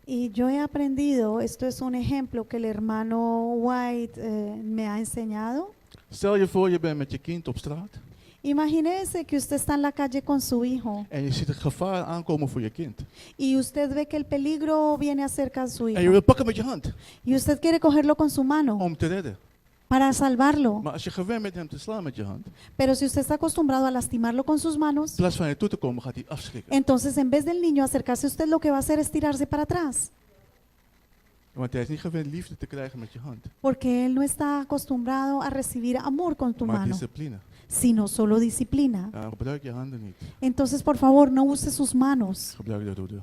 Y yo he aprendido, esto es un ejemplo que el hermano White me ha enseñado. Stel je voor, je bent met je kind op straat Imagínese que usted está en la calle con su hijo en je ziet het gevaar aankomen voor je kind. y usted ve que el peligro viene acerca de su En je hijo wil pakken met je hand y usted quiere cogerlo con su mano om te redden. para salvarlo. Maar als je gewend bent hem te slaan met je hand, Pero si usted está acostumbrado a lastimarlo con sus manos, in plaats van je toe te komen, gaat hij afschrikken. entonces en vez del niño acercarse a usted, lo que va a hacer es tirarse para atrás, Want hij is niet gewend liefde te krijgen met je hand, porque él no está acostumbrado a recibir amor con tu maar mano, discipline. sino solo disciplina. Ja, gebruik je handen niet. Entonces, por favor, no use sus manos, Gebruik de roede.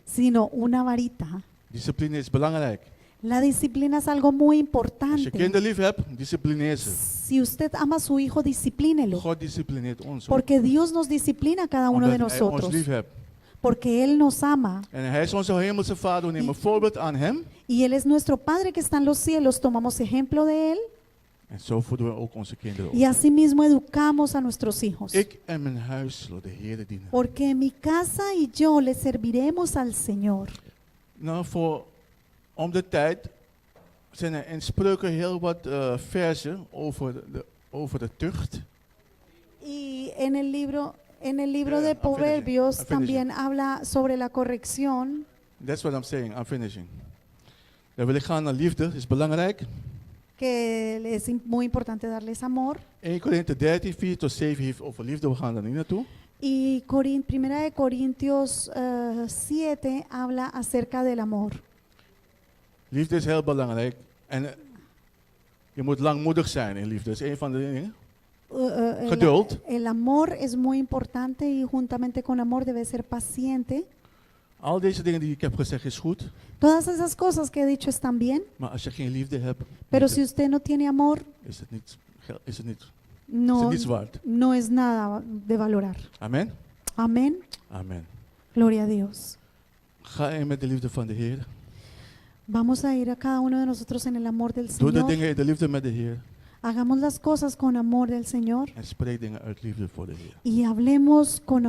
sino una varita. Discipline is belangrijk. La disciplina es algo muy Als je importante. kinderen lief hebt, disciplineer ze. Si usted ama a su hijo, disciplínelo, God disciplineert ons. Hoor. porque Dios nos disciplina a cada uno de Omdat hij ons nosotros, lief hebt. porque Él nos ama En hij is onze hemelse vader. We nemen voorbeeld aan hem. y Él es nuestro Padre que está en los cielos. Tomamos ejemplo de Él En zo voeden we ook onze kinderen op. y asimismo educamos a nuestros hijos. Ik en mijn huis zullen de Heer dienen. Porque en mi casa y yo le serviremos al Señor. Nou, om de tijd zijn er in Spreuken heel wat versen over de tucht. Y en el libro Yeah, de I'm Proverbios finishing. también habla sobre la corrección. That's what I'm saying. I'm finishing. Dan wil ik gaan naar liefde. Dat is belangrijk. Que es muy importante darles amor. 1 Korinthe 13, 4 tot 7 heeft over liefde. We gaan daar niet naartoe. Y Primera de Corintios 7 habla acerca del amor. Liefde is heel belangrijk. En je moet langmoedig zijn in liefde. Dat is een van de dingen. Geduld. El amor es muy importante y juntamente con amor debe ser paciente. Al deze dingen die ik heb gezegd is goed. Todas esas cosas que he dicho están bien, Maar als je geen liefde hebt, pero si usted no tiene amor, is het niet no, niets waard. no es nada de valorar. Amen. Amén. Amen. Gloria a Dios. Ga in met de liefde van de Heer. Vamos a ir a cada uno de nosotros en el amor del Doe de Señor. dingen in de liefde met de Heer. Hagamos las cosas con amor del Señor En spreek dingen uit liefde voor de Heer. y hablemos con